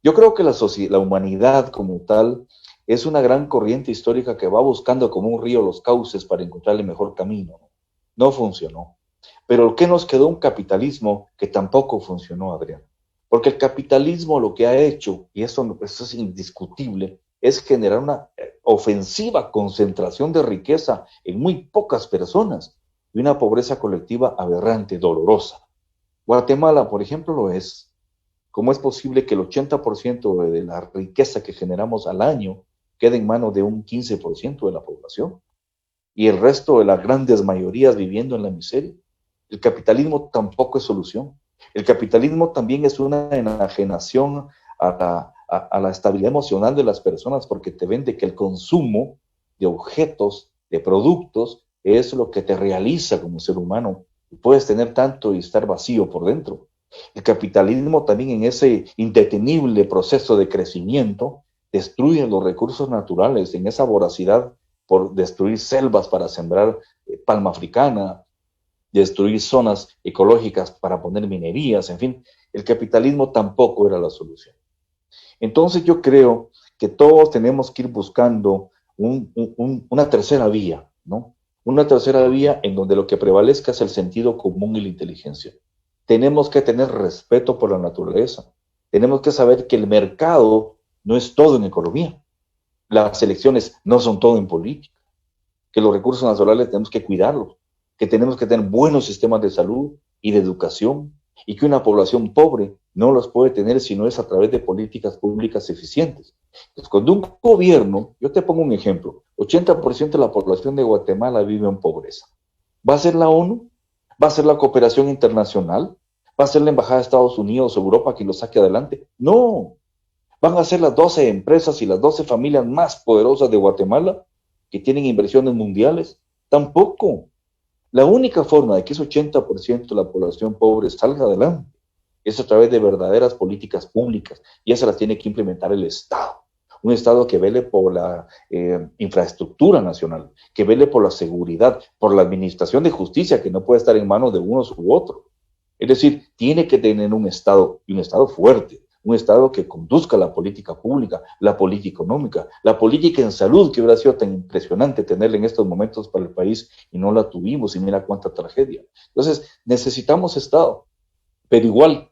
Yo creo que la humanidad como tal es una gran corriente histórica que va buscando como un río los cauces para encontrar el mejor camino. No funcionó. Pero ¿qué nos quedó? Un capitalismo que tampoco funcionó, Adrián. Porque el capitalismo lo que ha hecho, y eso es indiscutible, es generar una ofensiva concentración de riqueza en muy pocas personas y una pobreza colectiva aberrante, dolorosa. Guatemala, por ejemplo, lo es. ¿Cómo es posible que el 80% de la riqueza que generamos al año quede en manos de un 15% de la población? Y el resto de las grandes mayorías viviendo en la miseria. El capitalismo tampoco es solución. El capitalismo también es una enajenación a la estabilidad emocional de las personas porque te vende que el consumo de objetos, de productos, es lo que te realiza como ser humano. Puedes tener tanto y estar vacío por dentro. El capitalismo también en ese indetenible proceso de crecimiento destruye los recursos naturales en esa voracidad por destruir selvas para sembrar palma africana, destruir zonas ecológicas para poner minerías, en fin, el capitalismo tampoco era la solución. Entonces yo creo que todos tenemos que ir buscando una tercera vía, ¿no? Una tercera vía en donde lo que prevalezca es el sentido común y la inteligencia. Tenemos que tener respeto por la naturaleza. Tenemos que saber que el mercado no es todo en economía. Las elecciones no son todo en política. Que los recursos naturales tenemos que cuidarlos. Que tenemos que tener buenos sistemas de salud y de educación. Y que una población pobre no los puede tener si no es a través de políticas públicas eficientes. Entonces, cuando un gobierno, yo te pongo un ejemplo, 80% de la población de Guatemala vive en pobreza. ¿Va a ser la ONU? ¿Va a ser la cooperación internacional? ¿Va a ser la Embajada de Estados Unidos o Europa quien lo saque adelante? No. ¿Van a ser las 12 empresas y las 12 familias más poderosas de Guatemala que tienen inversiones mundiales? Tampoco. La única forma de que ese 80% de la población pobre salga adelante es a través de verdaderas políticas públicas, y esas las tiene que implementar el Estado. Un Estado que vele por la infraestructura nacional, que vele por la seguridad, por la administración de justicia, que no puede estar en manos de unos u otros. Es decir, tiene que tener un Estado, y un Estado fuerte, un Estado que conduzca la política pública, la política económica, la política en salud, que hubiera sido tan impresionante tenerla en estos momentos para el país, y no la tuvimos, y mira cuánta tragedia. Entonces, necesitamos Estado, pero igual,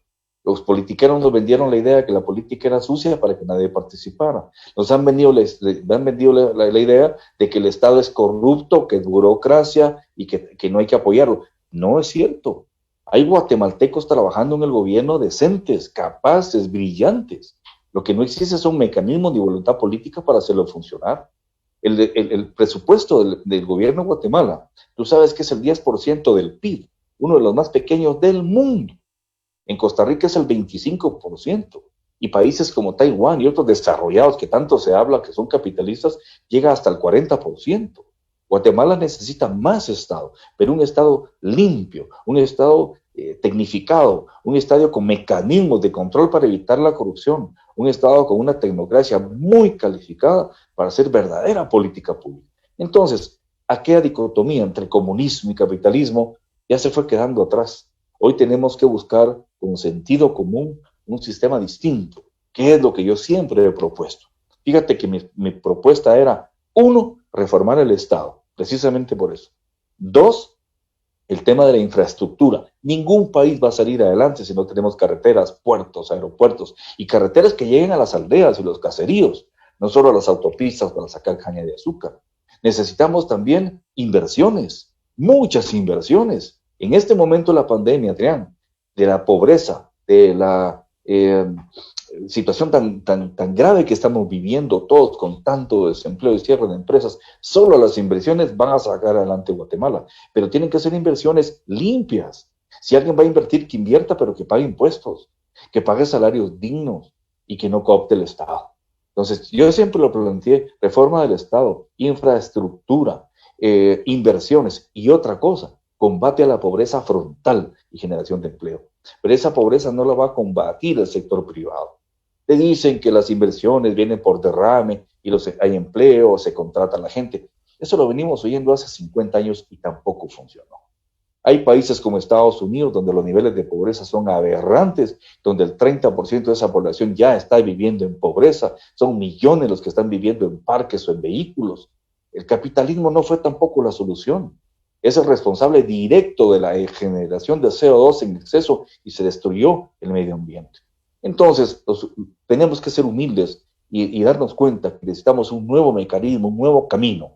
los politiqueros nos vendieron la idea de que la política era sucia para que nadie participara. Nos han vendido la idea de que el Estado es corrupto, que es burocracia y que no hay que apoyarlo. No es cierto. Hay guatemaltecos trabajando en el gobierno decentes, capaces, brillantes. Lo que no existe son mecanismos ni voluntad política para hacerlo funcionar. El presupuesto del gobierno de Guatemala, tú sabes que es el 10% del PIB, uno de los más pequeños del mundo. En Costa Rica es el 25%, y países como Taiwán y otros desarrollados que tanto se habla que son capitalistas, llega hasta el 40%. Guatemala necesita más Estado, pero un Estado limpio, un Estado tecnificado, un Estado con mecanismos de control para evitar la corrupción, un Estado con una tecnocracia muy calificada para hacer verdadera política pública. Entonces, aquella dicotomía entre comunismo y capitalismo ya se fue quedando atrás. Hoy tenemos que buscar con sentido común un sistema distinto, que es lo que yo siempre he propuesto. Fíjate que mi propuesta era, 1, reformar el Estado, precisamente por eso. 2, el tema de la infraestructura. Ningún país va a salir adelante si no tenemos carreteras, puertos, aeropuertos, y carreteras que lleguen a las aldeas y los caseríos, no solo a las autopistas para sacar caña de azúcar. Necesitamos también inversiones, muchas inversiones. En este momento de la pandemia, Adrián, de la pobreza, de la situación tan grave que estamos viviendo todos con tanto desempleo y cierre de empresas, solo las inversiones van a sacar adelante Guatemala, pero tienen que ser inversiones limpias. Si alguien va a invertir, que invierta, pero que pague impuestos, que pague salarios dignos y que no coopte el Estado. Entonces, yo siempre lo planteé, reforma del Estado, infraestructura, inversiones y otra cosa, combate a la pobreza frontal y generación de empleo. Pero esa pobreza no la va a combatir el sector privado. Le dicen que las inversiones vienen por derrame y hay empleo, se contrata a la gente. Eso lo venimos oyendo hace 50 años y tampoco funcionó. Hay países como Estados Unidos donde los niveles de pobreza son aberrantes, donde el 30% de esa población ya está viviendo en pobreza, son millones los que están viviendo en parques o en vehículos. El capitalismo no fue tampoco la solución. Es el responsable directo de la generación de CO2 en exceso y se destruyó el medio ambiente. Entonces, tenemos que ser humildes y darnos cuenta que necesitamos un nuevo mecanismo, un nuevo camino,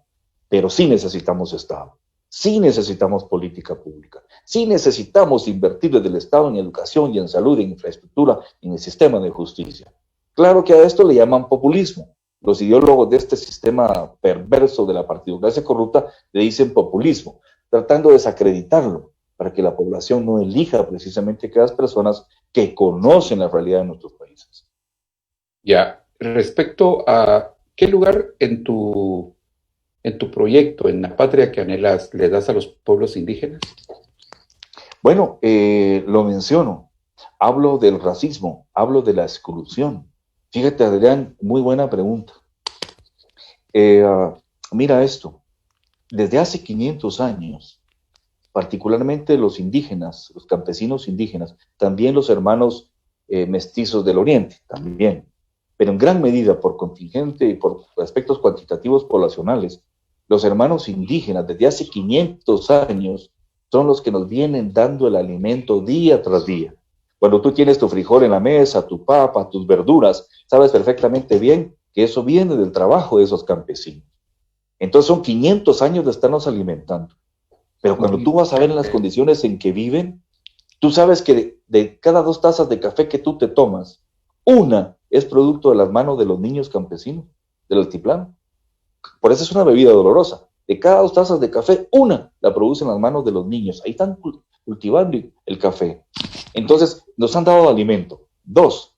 pero sí necesitamos Estado, sí necesitamos política pública, sí necesitamos invertir desde el Estado en educación y en salud, en infraestructura, en el sistema de justicia. Claro que a esto le llaman populismo. Los ideólogos de este sistema perverso de la partidocracia corrupta le dicen populismo, tratando de desacreditarlo para que la población no elija precisamente aquellas personas que conocen la realidad de nuestros países. Ya, respecto a qué lugar en tu proyecto, en la patria que anhelas, le das a los pueblos indígenas. Bueno, lo menciono, hablo del racismo, hablo de la exclusión. Fíjate, Adrián, muy buena pregunta. Mira esto. Desde hace 500 años, particularmente los indígenas, los campesinos indígenas, también los hermanos mestizos del Oriente, también, pero en gran medida por contingente y por aspectos cuantitativos poblacionales, los hermanos indígenas desde hace 500 años son los que nos vienen dando el alimento día tras día. Cuando tú tienes tu frijol en la mesa, tu papa, tus verduras, sabes perfectamente bien que eso viene del trabajo de esos campesinos. Entonces son 500 años de estarnos alimentando. Pero cuando tú vas a ver en las condiciones en que viven, tú sabes que de cada 2 tazas de café que tú te tomas, una es producto de las manos de los niños campesinos del altiplano. Por eso es una bebida dolorosa. De cada 2 tazas de café, una la producen las manos de los niños. Ahí están cultivando el café. Entonces, nos han dado alimento. 2,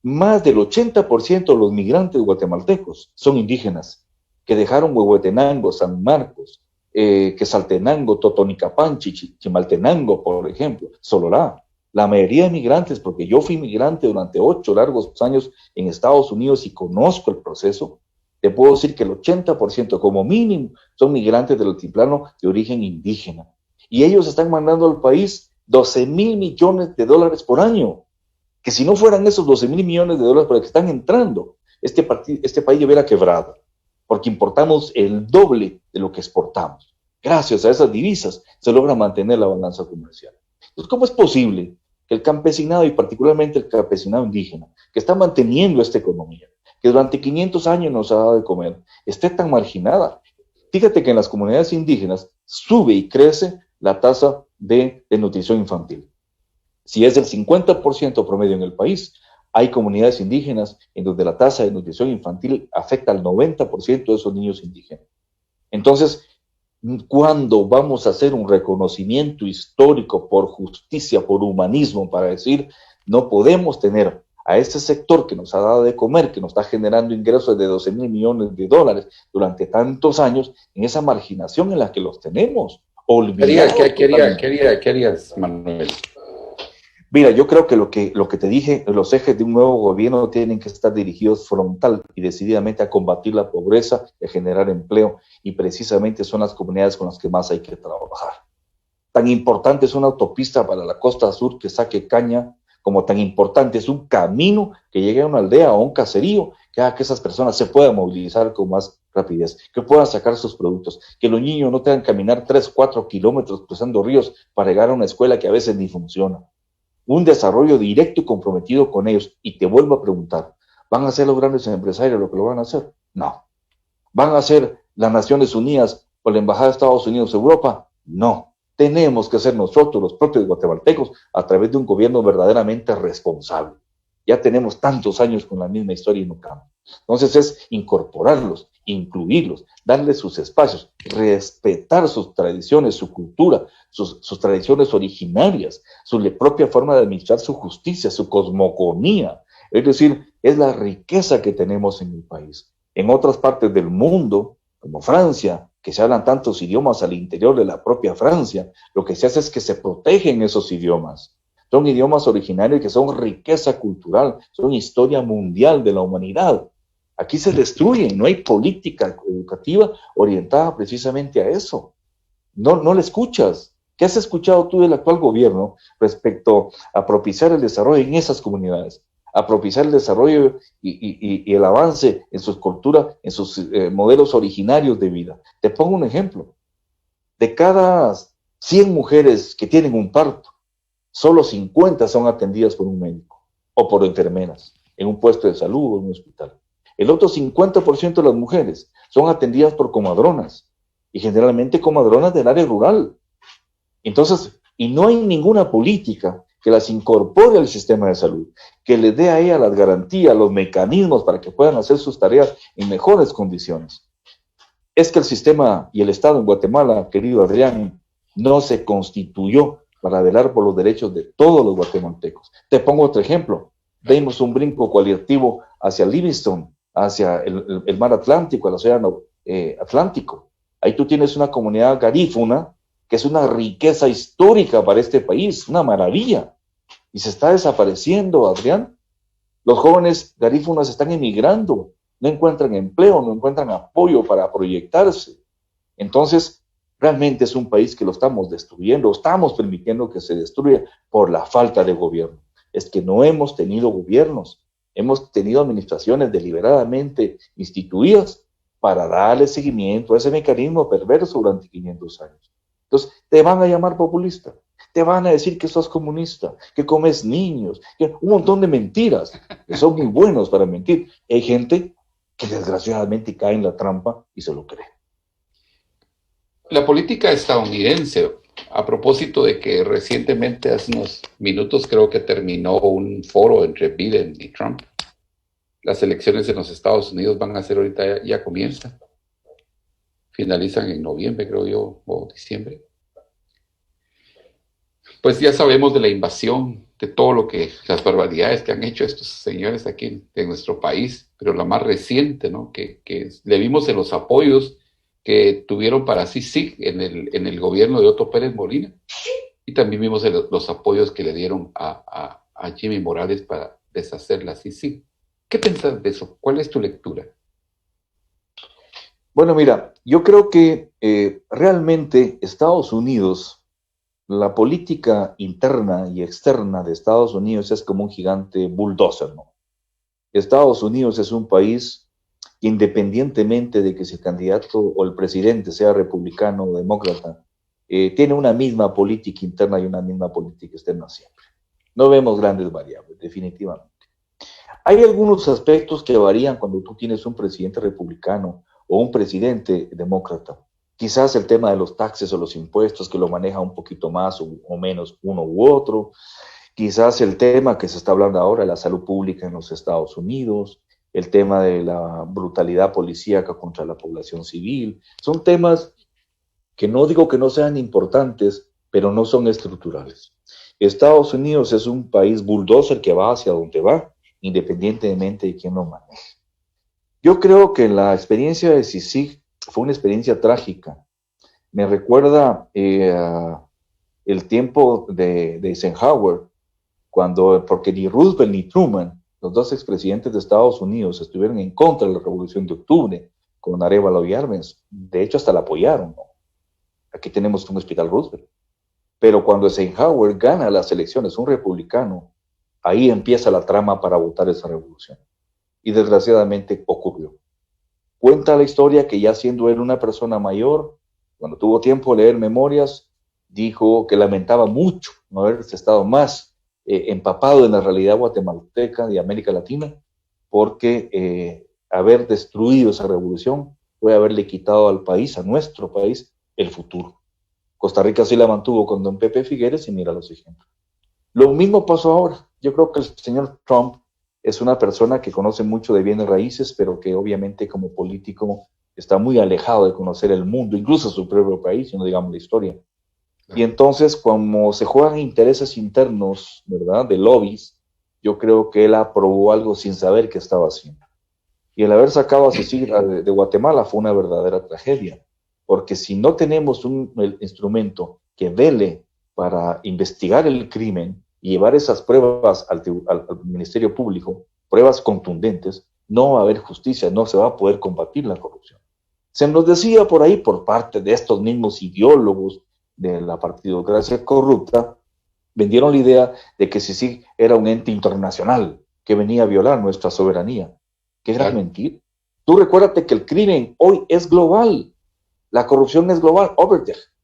más del 80% de los migrantes guatemaltecos son indígenas, que dejaron Huehuetenango, San Marcos, Quesaltenango, Totonicapán, Chimaltenango, por ejemplo, Sololá. La mayoría de migrantes, porque yo fui migrante durante 8 largos años en Estados Unidos y conozco el proceso, te puedo decir que el 80% como mínimo son migrantes del altiplano de origen indígena. Y ellos están mandando al país 12,000 millones de dólares por año. Que si no fueran esos 12,000 millones de dólares por los que están entrando, este país ya hubiera quebrado, porque importamos el doble de lo que exportamos. Gracias a esas divisas se logra mantener la balanza comercial. Entonces, ¿cómo es posible que el campesinado, y particularmente el campesinado indígena, que está manteniendo esta economía, que durante 500 años nos ha dado de comer, esté tan marginada? Fíjate que en las comunidades indígenas sube y crece la tasa de nutrición infantil. Si es del 50% promedio en el país, hay comunidades indígenas en donde la tasa de nutrición infantil afecta al 90% de esos niños indígenas. Entonces, ¿cuándo vamos a hacer un reconocimiento histórico por justicia, por humanismo, para decir, no podemos tener a este sector que nos ha dado de comer, que nos está generando ingresos de 12,000 millones de dólares durante tantos años, en esa marginación en la que los tenemos? ¿Qué harías, Manuel? Mira, yo creo que lo que te dije, los ejes de un nuevo gobierno tienen que estar dirigidos frontal y decididamente a combatir la pobreza y a generar empleo, y precisamente son las comunidades con las que más hay que trabajar. Tan importante es una autopista para la costa sur que saque caña, como tan importante es un camino que llegue a una aldea o a un caserío, que haga que esas personas se puedan movilizar con más rapidez, que puedan sacar sus productos, que los niños no tengan que caminar 3, 4 kilómetros cruzando ríos para llegar a una escuela que a veces ni funciona. Un desarrollo directo y comprometido con ellos. Y te vuelvo a preguntar, ¿van a ser los grandes empresarios lo que lo van a hacer? No. ¿Van a ser las Naciones Unidas o la Embajada de Estados Unidos en Europa? No. Tenemos que ser nosotros, los propios guatemaltecos, a través de un gobierno verdaderamente responsable. Ya tenemos tantos años con la misma historia y no cambia. Entonces es incorporarlos, incluirlos, darles sus espacios, respetar sus tradiciones, su cultura, sus tradiciones originarias, su propia forma de administrar su justicia, su cosmogonía. Es decir, es la riqueza que tenemos en el país. En otras partes del mundo, como Francia, que se hablan tantos idiomas al interior de la propia Francia, lo que se hace es que se protegen esos idiomas. Son idiomas originarios que son riqueza cultural, son historia mundial de la humanidad. Aquí se destruyen, no hay política educativa orientada precisamente a eso. No le escuchas. ¿Qué has escuchado tú del actual gobierno respecto a propiciar el desarrollo en esas comunidades? A propiciar el desarrollo y el avance en sus culturas, en sus modelos originarios de vida. Te pongo un ejemplo. De cada 100 mujeres que tienen un parto, solo 50 son atendidas por un médico o por enfermeras en un puesto de salud o en un hospital. El otro 50% de las mujeres son atendidas por comadronas, y generalmente comadronas del área rural. Entonces, y no hay ninguna política que las incorpore al sistema de salud, que les dé a ellas las garantías, los mecanismos para que puedan hacer sus tareas en mejores condiciones. Es que el sistema y el Estado en Guatemala, querido Adrián, no se constituyó para velar por los derechos de todos los guatemaltecos. Te pongo otro ejemplo. Dimos un brinco cualitativo hacia Livingston, hacia el mar Atlántico, el océano Atlántico. Ahí tú tienes una comunidad garífuna, que es una riqueza histórica para este país, una maravilla. Y se está desapareciendo, Adrián. Los jóvenes garífunas están emigrando, no encuentran empleo, no encuentran apoyo para proyectarse. Entonces, realmente es un país que lo estamos destruyendo, estamos permitiendo que se destruya por la falta de gobierno. Es que no hemos tenido gobiernos, hemos tenido administraciones deliberadamente instituidas para darle seguimiento a ese mecanismo perverso durante 500 años. Entonces, te van a llamar populista, te van a decir que sos comunista, que comes niños, que un montón de mentiras, que son muy buenos para mentir. Hay gente que desgraciadamente cae en la trampa y se lo cree. La política estadounidense, a propósito de que recientemente, hace unos minutos, creo que terminó un foro entre Biden y Trump. Las elecciones en los Estados Unidos van a ser ahorita, ya comienzan. Finalizan en noviembre, creo yo, o diciembre. Pues ya sabemos de la invasión, de todo lo que, las barbaridades que han hecho estos señores aquí en nuestro país, pero la más reciente, ¿no? Que le vimos en los apoyos que tuvieron para CICIG en el gobierno de Otto Pérez Molina. Y también vimos los apoyos que le dieron a Jimmy Morales para deshacer la CICIG. ¿Qué piensas de eso? ¿Cuál es tu lectura? Bueno, mira, yo creo que realmente Estados Unidos, la política interna y externa de Estados Unidos es como un gigante bulldozer, ¿no? Estados Unidos es un país que independientemente de que si el candidato o el presidente sea republicano o demócrata, tiene una misma política interna y una misma política externa siempre. No vemos grandes variables, definitivamente. Hay algunos aspectos que varían cuando tú tienes un presidente republicano o un presidente demócrata. Quizás el tema de los taxes o los impuestos que lo maneja un poquito más o menos uno u otro. Quizás el tema que se está hablando ahora, la salud pública en los Estados Unidos, el tema de la brutalidad policíaca contra la población civil. Son temas que no digo que no sean importantes, pero no son estructurales. Estados Unidos es un país bulldozer que va hacia donde va, independientemente de quién lo maneje. Yo creo que la experiencia de CICIG fue una experiencia trágica. Me recuerda el tiempo de Eisenhower, porque ni Roosevelt ni Truman, los dos expresidentes de Estados Unidos, estuvieron en contra de la Revolución de Octubre con Arévalo y Arbenz. De hecho, hasta la apoyaron, ¿no? Aquí tenemos un hospital Roosevelt. Pero cuando Eisenhower gana las elecciones, un republicano, ahí empieza la trama para votar esa revolución. Y desgraciadamente ocurrió. Cuenta la historia que ya siendo él una persona mayor, cuando tuvo tiempo de leer memorias, dijo que lamentaba mucho no haberse estado más empapado en la realidad guatemalteca y América Latina, porque haber destruido esa revolución fue haberle quitado al país, a nuestro país, el futuro. Costa Rica sí la mantuvo con don Pepe Figueres y mira los ejemplos. Lo mismo pasó ahora. Yo creo que el señor Trump es una persona que conoce mucho de bienes raíces, pero que obviamente como político está muy alejado de conocer el mundo, incluso su propio país, si no digamos la historia. Y entonces, como se juegan intereses internos, ¿verdad?, de lobbies, yo creo que él aprobó algo sin saber qué estaba haciendo. Y el haber sacado a Cecilia de Guatemala fue una verdadera tragedia, porque si no tenemos el instrumento que vele para investigar el crimen y llevar esas pruebas al Ministerio Público, pruebas contundentes, no va a haber justicia, no se va a poder combatir la corrupción. Se nos decía por ahí, por parte de estos mismos ideólogos de la partidocracia corrupta, vendieron la idea de que CICIG era un ente internacional que venía a violar nuestra soberanía. ¡Qué gran mentira! Tú recuérdate que el crimen hoy es global. La corrupción es global.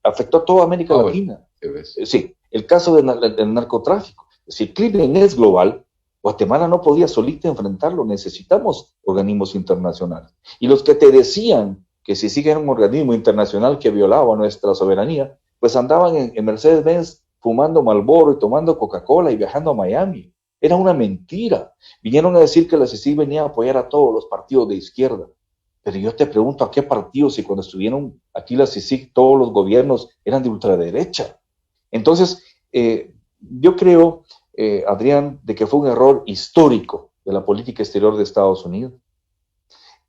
Afectó a toda América Latina. Sí, el caso del narcotráfico. Si el crimen es global, Guatemala no podía solita enfrentarlo. Necesitamos organismos internacionales. Y los que te decían que si sigue un organismo internacional que violaba nuestra soberanía, pues andaban en Mercedes-Benz fumando Marlboro y tomando Coca-Cola y viajando a Miami. Era una mentira. Vinieron a decir que la CICIG venía a apoyar a todos los partidos de izquierda. Pero yo te pregunto, ¿a qué partidos? Si cuando estuvieron aquí la CICIG, todos los gobiernos eran de ultraderecha. Entonces, yo creo, Adrián, de que fue un error histórico de la política exterior de Estados Unidos.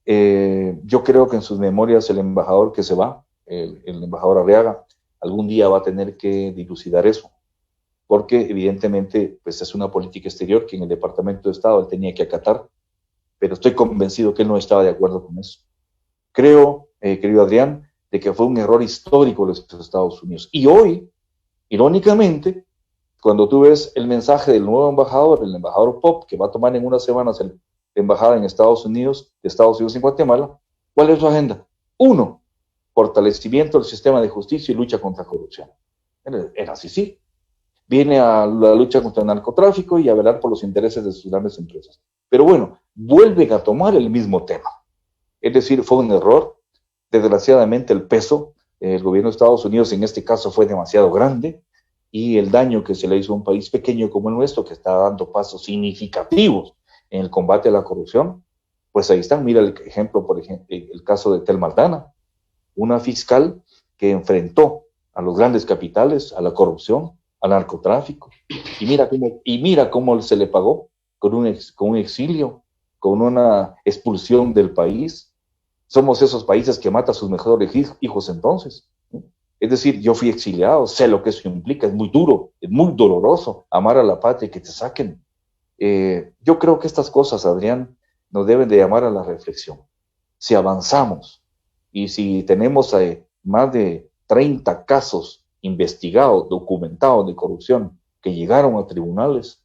Yo creo que en sus memorias el embajador que se va, el embajador Arriaga, algún día va a tener que dilucidar eso, porque evidentemente pues es una política exterior que en el Departamento de Estado él tenía que acatar, pero estoy convencido que él no estaba de acuerdo con eso. Creo, querido Adrián, de que fue un error histórico de los Estados Unidos. Y hoy, irónicamente, cuando tú ves el mensaje del nuevo embajador, el embajador Pop, que va a tomar en unas semanas la embajada en Estados Unidos, de Estados Unidos en Guatemala, ¿cuál es su agenda? 1, fortalecimiento del sistema de justicia y lucha contra corrupción. Era así, sí. Viene a la lucha contra el narcotráfico y a velar por los intereses de sus grandes empresas. Pero bueno, vuelven a tomar el mismo tema. Es decir, fue un error. Desgraciadamente el peso del gobierno de Estados Unidos en este caso fue demasiado grande y el daño que se le hizo a un país pequeño como el nuestro, que está dando pasos significativos en el combate a la corrupción, pues ahí están. Mira el ejemplo, por ejemplo, el caso de Telma Aldana, una fiscal que enfrentó a los grandes capitales, a la corrupción, al narcotráfico, y mira cómo se le pagó con un exilio, con una expulsión del país. Somos esos países que matan a sus mejores hijos entonces, ¿no? Es decir, yo fui exiliado, sé lo que eso implica, es muy duro, es muy doloroso amar a la patria y que te saquen. Yo creo que estas cosas, Adrián, nos deben de llamar a la reflexión. Si avanzamos y si tenemos más de 30 casos investigados, documentados de corrupción que llegaron a tribunales,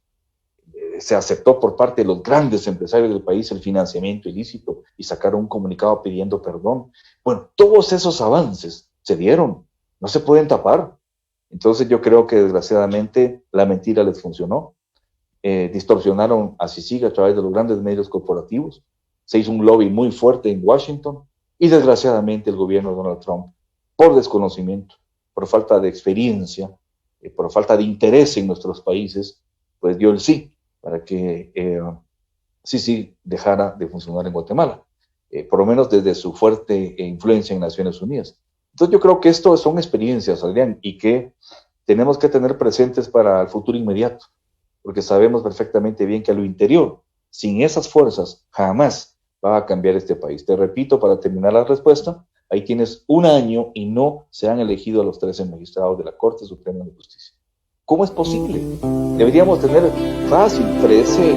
se aceptó por parte de los grandes empresarios del país el financiamiento ilícito y sacaron un comunicado pidiendo perdón. Bueno, todos esos avances se dieron, no se pueden tapar. Entonces yo creo que desgraciadamente la mentira les funcionó. Distorsionaron a CICIG a través de los grandes medios corporativos. Se hizo un lobby muy fuerte en Washington y desgraciadamente el gobierno de Donald Trump, por desconocimiento, por falta de experiencia, por falta de interés en nuestros países, pues dio el sí para que CICIG dejara de funcionar en Guatemala, por lo menos desde su fuerte influencia en Naciones Unidas. Entonces yo creo que esto son experiencias, Adrián, y que tenemos que tener presentes para el futuro inmediato, porque sabemos perfectamente bien que a lo interior, sin esas fuerzas, jamás va a cambiar este país. Te repito, para terminar la respuesta, ahí tienes un año y no se han elegido a los 13 magistrados de la Corte Suprema de Justicia. ¿Cómo es posible? Deberíamos tener fácil 13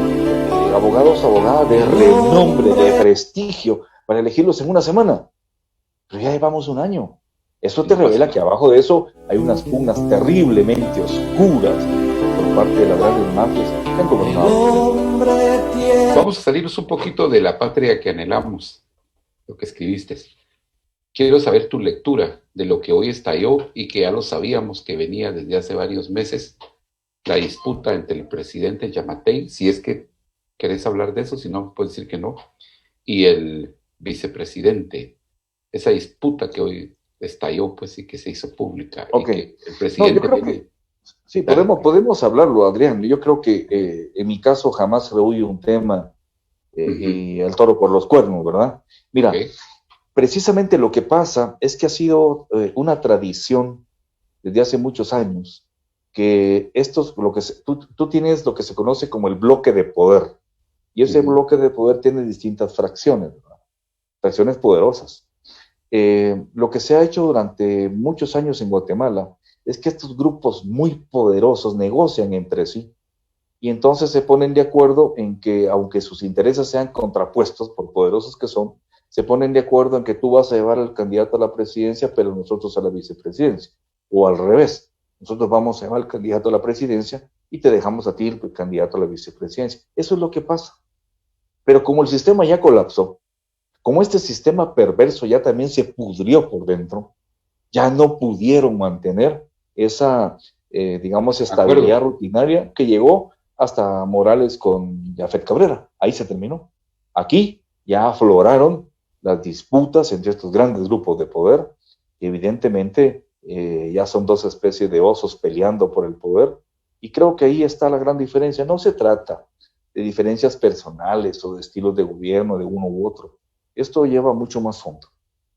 abogadas de renombre, de prestigio, para elegirlos en una semana. Pero ya llevamos un año. Eso te revela que abajo de eso hay unas pugnas terriblemente oscuras por parte de las grandes mafias que han gobernado. Vamos a salirnos un poquito de la patria que anhelamos, lo que escribiste. Quiero saber tu lectura de lo que hoy estalló y que ya lo sabíamos que venía desde hace varios meses, la disputa entre el presidente Yamatei, si es que querés hablar de eso, si no, puedes decir que no, y el vicepresidente. Esa disputa que hoy estalló, pues, y que se hizo pública. Okay. Y que el presidente... No, yo creo que sí, podemos hablarlo, Adrián. Yo creo que en mi caso jamás rehuye un tema y el toro por los cuernos, ¿verdad? Mira, precisamente lo que pasa es que ha sido una tradición desde hace muchos años que tú tienes lo que se conoce como el bloque de poder, y ese bloque de poder tiene distintas fracciones, ¿verdad? Fracciones poderosas. Lo que se ha hecho durante muchos años en Guatemala es que estos grupos muy poderosos negocian entre sí y entonces se ponen de acuerdo en que, aunque sus intereses sean contrapuestos, por poderosos que son, se ponen de acuerdo en que tú vas a llevar al candidato a la presidencia, pero nosotros a la vicepresidencia, o al revés, nosotros vamos a llevar al candidato a la presidencia y te dejamos a ti el candidato a la vicepresidencia. Eso es lo que pasa. Pero como el sistema ya colapsó, como este sistema perverso ya también se pudrió por dentro, ya no pudieron mantener esa, digamos, estabilidad rutinaria que llegó hasta Morales con Jafet Cabrera. Ahí se terminó. Aquí ya afloraron las disputas entre estos grandes grupos de poder, que evidentemente ya son dos especies de osos peleando por el poder, y creo que ahí está la gran diferencia. No se trata de diferencias personales o de estilos de gobierno de uno u otro. Esto lleva mucho más fondo.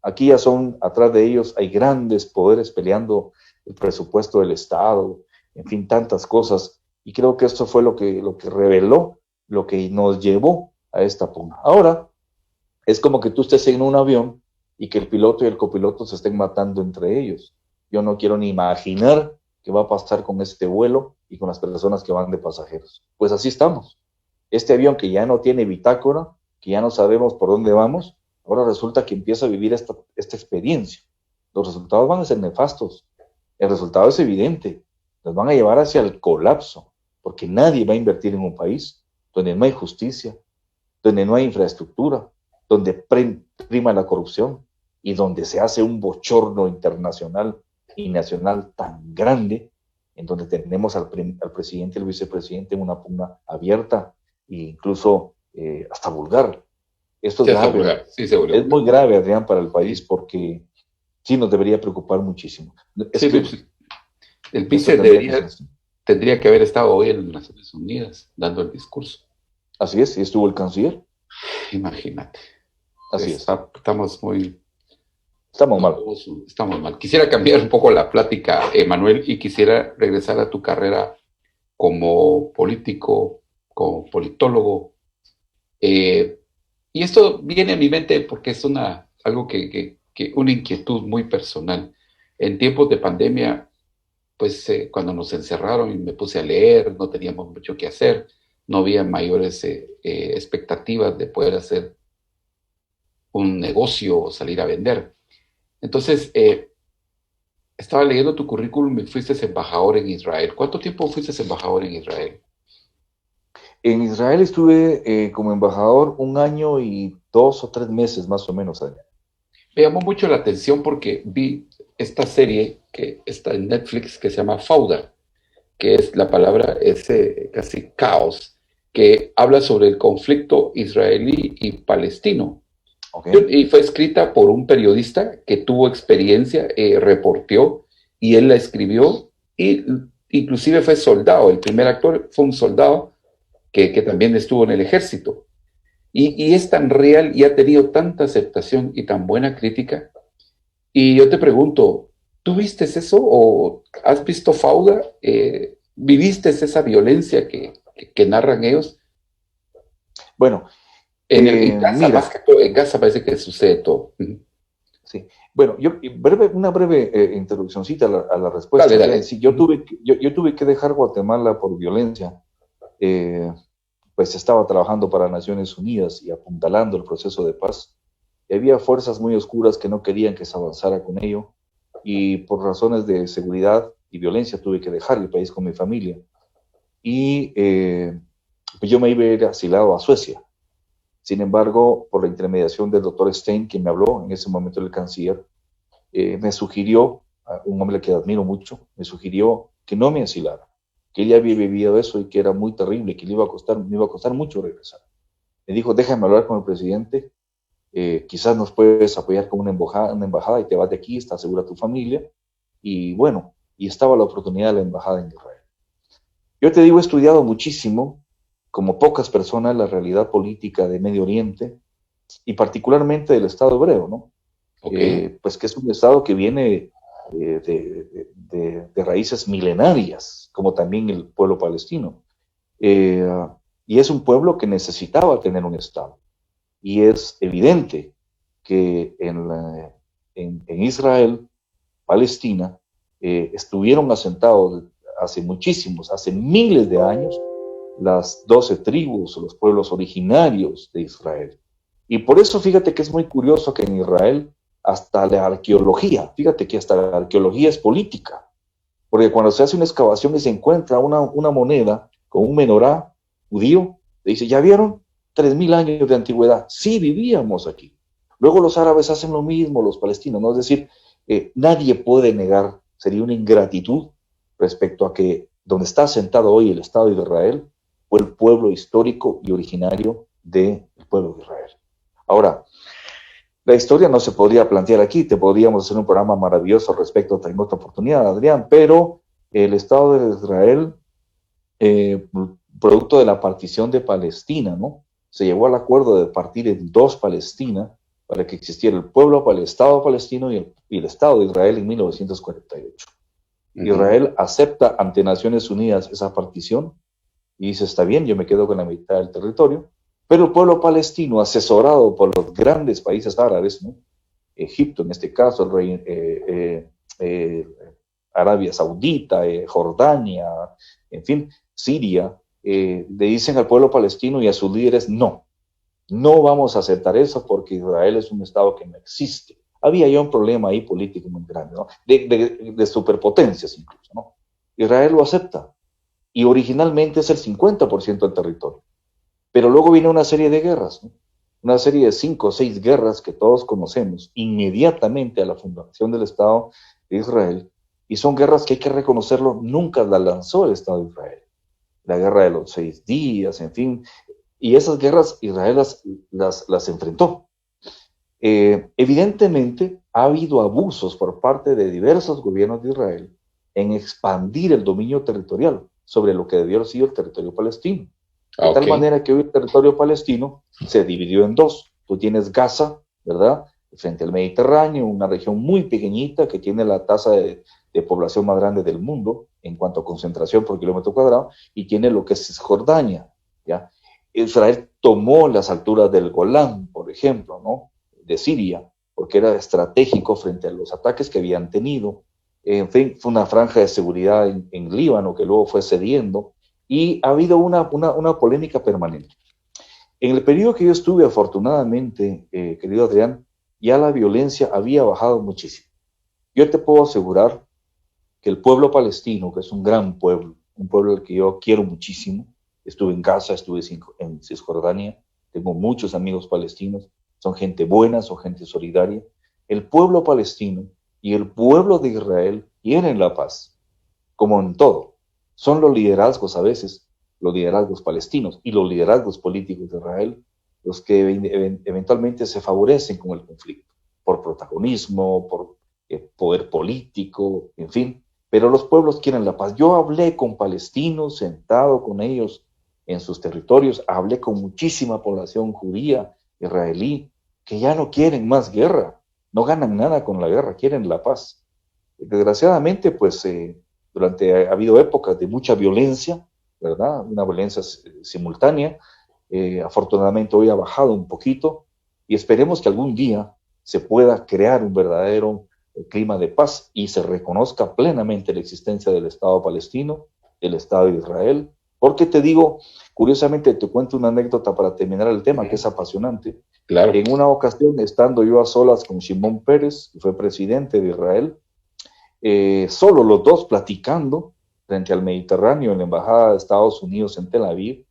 Aquí ya son, atrás de ellos hay grandes poderes peleando el presupuesto del Estado, en fin, tantas cosas, y creo que esto fue lo que reveló, lo que nos llevó a esta pugna. Ahora, es como que tú estés en un avión y que el piloto y el copiloto se estén matando entre ellos. Yo no quiero ni imaginar qué va a pasar con este vuelo y con las personas que van de pasajeros. Pues así estamos. Este avión que ya no tiene bitácora, que ya no sabemos por dónde vamos, ahora resulta que empieza a vivir esta experiencia. Los resultados van a ser nefastos. El resultado es evidente. Nos van a llevar hacia el colapso, porque nadie va a invertir en un país donde no hay justicia, donde no hay infraestructura, donde prima la corrupción y donde se hace un bochorno internacional y nacional tan grande, en donde tenemos al presidente y el vicepresidente en una pugna abierta e incluso hasta vulgar. Esto es grave. Es muy grave, Adrián, para el país, porque sí nos debería preocupar muchísimo. El vice tendría que haber estado hoy en las Naciones Unidas dando el discurso. Así es, y estuvo el canciller. Imagínate. Así es. Estamos mal. Estamos mal. Quisiera cambiar un poco la plática, Manuel, y quisiera regresar a tu carrera como político, como politólogo. Y esto viene a mi mente porque es una inquietud muy personal. En tiempos de pandemia, pues cuando nos encerraron y me puse a leer, no teníamos mucho que hacer, no había mayores expectativas de poder hacer un negocio o salir a vender. Entonces, estaba leyendo tu currículum y fuiste embajador en Israel. ¿Cuánto tiempo fuiste embajador en Israel? En Israel estuve como embajador 1 año y 2 o 3 meses más o menos allá. Me llamó mucho la atención porque vi esta serie que está en Netflix que se llama Fauda, que es la palabra, es casi caos, que habla sobre el conflicto israelí y palestino. Okay. Y fue escrita por un periodista que tuvo experiencia, reporteó, y él la escribió, y inclusive fue soldado. El primer actor fue un soldado que también estuvo en el ejército. Y es tan real y ha tenido tanta aceptación y tan buena crítica. Y yo te pregunto, ¿tú viste eso o has visto Fauda? ¿Viviste esa violencia que narran ellos? Bueno, En Gaza, más mira, que todo, en Gaza parece que sucede todo. sí. Bueno, una breve introduccióncita a la respuesta, Dale, Adrián. dale. Sí, yo tuve que dejar Guatemala por violencia. Eh, pues estaba trabajando para Naciones Unidas y apuntalando el proceso de paz. Y había fuerzas muy oscuras que no querían que se avanzara con ello. Y por razones de seguridad y violencia tuve que dejar el país con mi familia. Y pues yo me iba a ir asilado a Suecia. Sin embargo, por la intermediación del doctor Stein, quien me habló en ese momento, el canciller, me sugirió, un hombre que admiro mucho, me sugirió que no me asilara, que él ya había vivido eso y que era muy terrible, que me iba a costar mucho regresar. Me dijo, déjame hablar con el presidente, quizás nos puedes apoyar con una embajada y te vas de aquí, está segura tu familia. Y bueno, y estaba la oportunidad de la embajada en Israel. Yo te digo, he estudiado muchísimo, como pocas personas, la realidad política de Medio Oriente y particularmente del Estado hebreo, ¿no? Ok. Pues que es un Estado que viene de raíces milenarias, como también el pueblo palestino. Eh, y es un pueblo que necesitaba tener un Estado. Y es evidente que en Israel, Palestina, estuvieron asentados hace miles de años, las 12 tribus, los pueblos originarios de Israel. Y por eso fíjate que es muy curioso que en Israel hasta la arqueología, fíjate que hasta la arqueología es política, porque cuando se hace una excavación y se encuentra una moneda con un menorá judío, le dice, ¿ya vieron? 3000 años de antigüedad. Sí, vivíamos aquí. Luego los árabes hacen lo mismo, los palestinos, ¿no? Es decir, nadie puede negar, sería una ingratitud respecto a que donde está sentado hoy el Estado de Israel fue el pueblo histórico y originario del pueblo de Israel. Ahora, la historia no se podría plantear aquí, te podríamos hacer un programa maravilloso respecto en otra oportunidad, Adrián, pero el Estado de Israel, producto de la partición de Palestina, ¿no? Se llegó al acuerdo de partir en dos Palestina para que existiera el pueblo para el Estado palestino y el Estado de Israel en 1948. Israel acepta ante Naciones Unidas esa partición y dice, está bien, yo me quedo con la mitad del territorio, pero el pueblo palestino, asesorado por los grandes países árabes, ¿no? Egipto en este caso, el rey, Arabia Saudita, Jordania, en fin, Siria, le dicen al pueblo palestino y a sus líderes, no vamos a aceptar eso porque Israel es un Estado que no existe. Había ya un problema ahí político muy grande, ¿no? de superpotencias incluso, ¿no? Israel lo acepta y originalmente es el 50% del territorio. Pero luego viene una serie de guerras, ¿no? Una serie de 5 o 6 guerras que todos conocemos inmediatamente a la fundación del Estado de Israel, y son guerras que hay que reconocerlo, nunca las lanzó el Estado de Israel. La guerra de los 6 días, en fin, y esas guerras Israel las enfrentó. Evidentemente ha habido abusos por parte de diversos gobiernos de Israel en expandir el dominio territorial sobre lo que debió haber sido el territorio palestino. De tal manera que hoy el territorio palestino se dividió en dos. Tú tienes Gaza, ¿verdad? Frente al Mediterráneo, una región muy pequeñita que tiene la tasa de población más grande del mundo en cuanto a concentración por kilómetro cuadrado, y tiene lo que es Cisjordania, ¿ya? Israel tomó las alturas del Golán, por ejemplo, ¿no? De Siria, porque era estratégico frente a los ataques que habían tenido En fin, fue una franja de seguridad en Líbano que luego fue cediendo y ha habido una polémica permanente. En el periodo que yo estuve, afortunadamente, querido Adrián, ya la violencia había bajado muchísimo. Yo te puedo asegurar que el pueblo palestino, que es un gran pueblo, un pueblo al que yo quiero muchísimo, estuve en Gaza, estuve en Cisjordania, tengo muchos amigos palestinos, son gente buena, son gente solidaria. El pueblo palestino y el pueblo de Israel quieren la paz, como en todo. Son los liderazgos a veces, los liderazgos palestinos y los liderazgos políticos de Israel, los que eventualmente se favorecen con el conflicto, por protagonismo, por poder político, en fin. Pero los pueblos quieren la paz. Yo hablé con palestinos, sentado con ellos en sus territorios, hablé con muchísima población judía, israelí, que ya no quieren más guerra, no ganan nada con la guerra, quieren la paz. Desgraciadamente, pues, ha habido épocas de mucha violencia, ¿verdad? Una violencia simultánea. Afortunadamente hoy ha bajado un poquito y esperemos que algún día se pueda crear un verdadero clima de paz y se reconozca plenamente la existencia del Estado palestino, el Estado de Israel, porque te digo, curiosamente te cuento una anécdota para terminar el tema, que es apasionante. Claro. En una ocasión, estando yo a solas con Shimon Peres, que fue presidente de Israel, solo los dos platicando frente al Mediterráneo en la Embajada de Estados Unidos en Tel Aviv,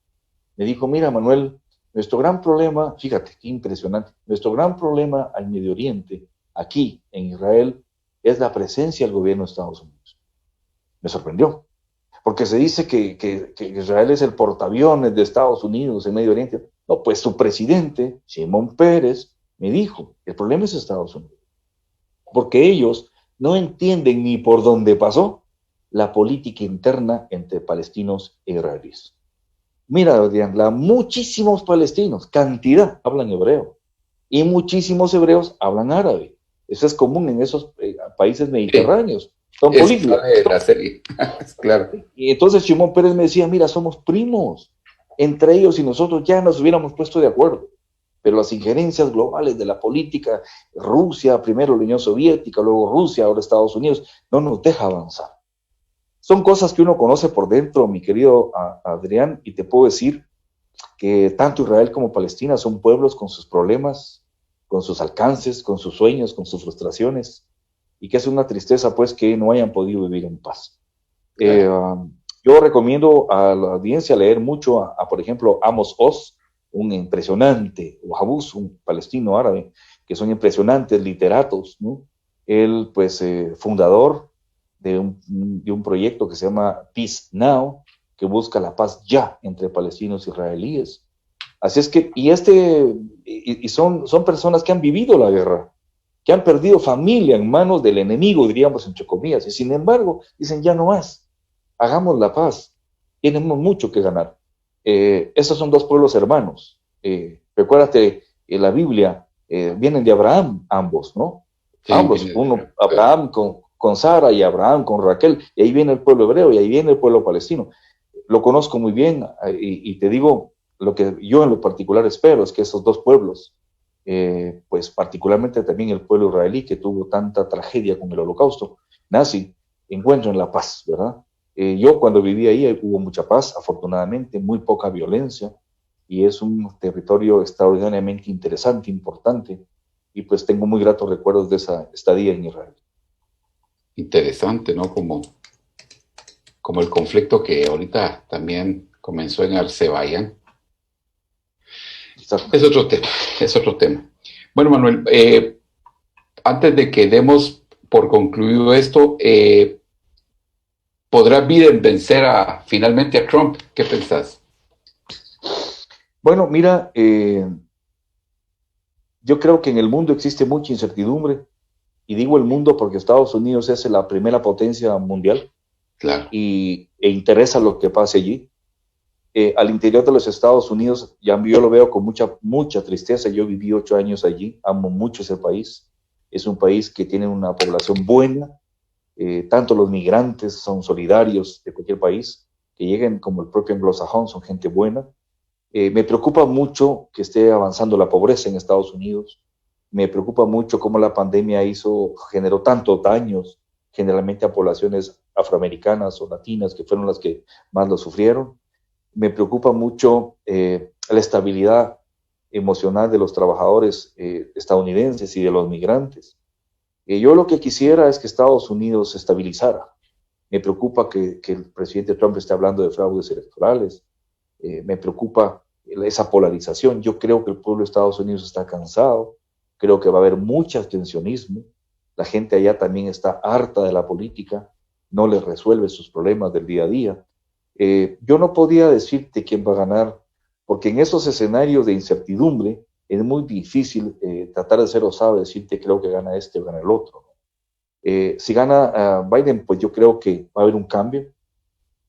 me dijo, mira Manuel, nuestro gran problema, fíjate qué impresionante, nuestro gran problema al Medio Oriente, aquí en Israel, es la presencia del gobierno de Estados Unidos. Me sorprendió, porque se dice que Israel es el portaaviones de Estados Unidos en Medio Oriente. No, pues su presidente, Shimon Peres, me dijo, el problema es Estados Unidos, porque ellos no entienden ni por dónde pasó la política interna entre palestinos e israelíes. Mira, Adrián, muchísimos palestinos, cantidad, hablan hebreo, y muchísimos hebreos hablan árabe. Eso es común en esos países mediterráneos. Son políglotas. Es la serie, claro. Y entonces Shimon Peres me decía, mira, somos primos. Entre ellos y nosotros ya nos hubiéramos puesto de acuerdo. Pero las injerencias globales de la política, Rusia, primero la Unión Soviética, luego Rusia, ahora Estados Unidos, no nos deja avanzar. Son cosas que uno conoce por dentro, mi querido Adrián, y te puedo decir que tanto Israel como Palestina son pueblos con sus problemas, con sus alcances, con sus sueños, con sus frustraciones, y que es una tristeza pues que no hayan podido vivir en paz. Yo recomiendo a la audiencia leer mucho por ejemplo, Amos Oz, un impresionante, o Habuz, un palestino árabe, que son impresionantes literatos, ¿no? Él, pues, fundador de un proyecto que se llama Peace Now, que busca la paz ya entre palestinos e israelíes. Así es que, son personas que han vivido la guerra, que han perdido familia en manos del enemigo, diríamos entre comillas, y sin embargo, dicen ya no más, hagamos la paz, tenemos mucho que ganar. Esos son dos pueblos hermanos. Recuérdate, en la Biblia vienen de Abraham ambos, ¿no? Sí, ambos, Abraham con Sara y Abraham con Raquel, y ahí viene el pueblo hebreo y ahí viene el pueblo palestino. Lo conozco muy bien y te digo, lo que yo en lo particular espero es que esos dos pueblos, pues particularmente también el pueblo israelí que tuvo tanta tragedia con el holocausto nazi, encuentren la paz, ¿verdad? Yo cuando viví ahí hubo mucha paz, afortunadamente, muy poca violencia, y es un territorio extraordinariamente interesante, importante, y pues tengo muy gratos recuerdos de esa estadía en Israel. Interesante, ¿no? Como el conflicto que ahorita también comenzó en Azerbaiyán. Es otro tema. Bueno, Manuel, antes de que demos por concluido esto, ¿podrá Biden vencer finalmente a Trump? ¿Qué pensás? Bueno, mira, yo creo que en el mundo existe mucha incertidumbre, y digo el mundo porque Estados Unidos es la primera potencia mundial, claro, e interesa lo que pase allí. Al interior de los Estados Unidos, yo lo veo con mucha tristeza. Yo viví 8 años allí, amo mucho ese país. Es un país que tiene una población buena, tanto los migrantes son solidarios de cualquier país, que lleguen como el propio anglosajón, son gente buena. Me preocupa mucho que esté avanzando la pobreza en Estados Unidos. Me preocupa mucho cómo la pandemia generó tantos daños generalmente a poblaciones afroamericanas o latinas, que fueron las que más lo sufrieron. Me preocupa mucho la estabilidad emocional de los trabajadores estadounidenses y de los migrantes. Yo lo que quisiera es que Estados Unidos se estabilizara. Me preocupa que el presidente Trump esté hablando de fraudes electorales. Me preocupa esa polarización. Yo creo que el pueblo de Estados Unidos está cansado. Creo que va a haber mucho abstencionismo. La gente allá también está harta de la política. No les resuelve sus problemas del día a día. Yo no podía decirte quién va a ganar, porque en esos escenarios de incertidumbre es muy difícil tratar de ser osado, decirte creo que gana este o gana el otro. Si gana Biden, pues yo creo que va a haber un cambio,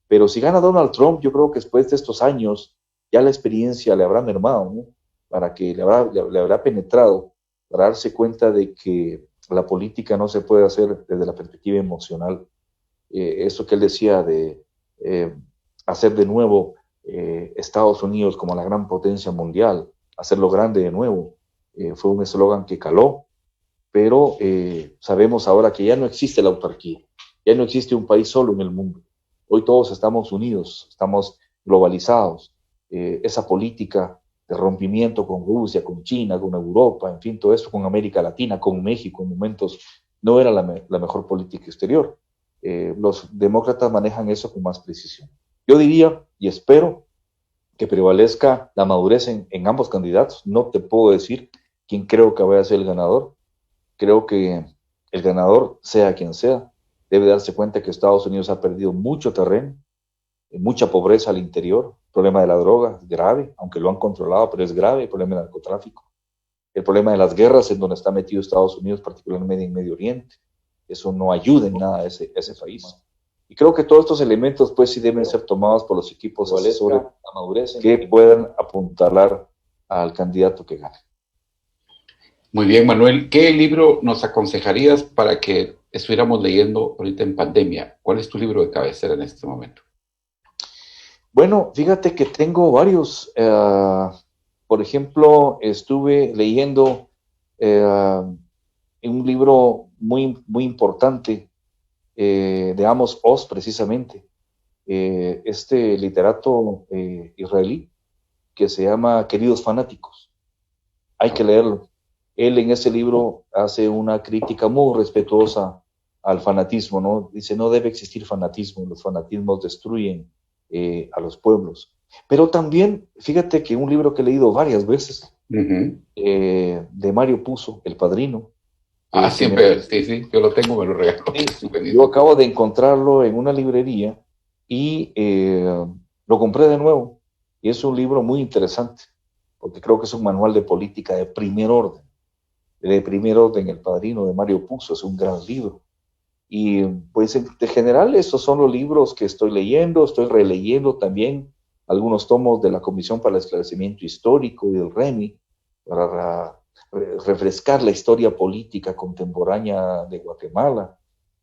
pero si gana Donald Trump, yo creo que después de estos años ya la experiencia le habrá mermado, ¿no? Para que le habrá penetrado, para darse cuenta de que la política no se puede hacer desde la perspectiva emocional. Eso que él decía de hacer de nuevo Estados Unidos como la gran potencia mundial, hacerlo grande de nuevo, fue un eslogan que caló, pero sabemos ahora que ya no existe la autarquía, ya no existe un país solo en el mundo. Hoy todos estamos unidos, estamos globalizados. Esa política de rompimiento con Rusia, con China, con Europa, en fin, todo eso con América Latina, con México en momentos, no era la mejor política exterior. Los demócratas manejan eso con más precisión. Yo diría y espero que prevalezca la madurez en ambos candidatos. No te puedo decir quién creo que vaya a ser el ganador. Creo que el ganador, sea quien sea, debe darse cuenta que Estados Unidos ha perdido mucho terreno, mucha pobreza al interior. El problema de la droga es grave, aunque lo han controlado, pero es grave. El problema del narcotráfico, el problema de las guerras en donde está metido Estados Unidos, particularmente en Medio Oriente. Eso no ayuda en nada a ese país. Y creo que todos estos elementos, pues, sí deben ser tomados por los equipos asesores que puedan apuntalar al candidato que gane. Muy bien, Manuel. ¿Qué libro nos aconsejarías para que estuviéramos leyendo ahorita en pandemia? ¿Cuál es tu libro de cabecera en este momento? Bueno, fíjate que tengo varios. Por ejemplo, estuve leyendo un libro muy, muy importante de Amos Oz, precisamente. Este literato israelí que se llama Queridos Fanáticos. Hay que leerlo. Él en ese libro hace una crítica muy respetuosa al fanatismo, ¿no? Dice, no debe existir fanatismo, los fanatismos destruyen a los pueblos. Pero también, fíjate que un libro que he leído varias veces, de Mario Puzo, El Padrino. Siempre, sí, yo lo tengo, me lo regaló. Sí, yo acabo de encontrarlo en una librería y lo compré de nuevo. Y es un libro muy interesante, porque creo que es un manual de política de primer orden. De primer orden, El Padrino de Mario Puzo, es un gran libro. Y pues en general esos son los libros que estoy leyendo. Estoy releyendo también algunos tomos de la Comisión para el Esclarecimiento Histórico y del REMI, para refrescar la historia política contemporánea de Guatemala.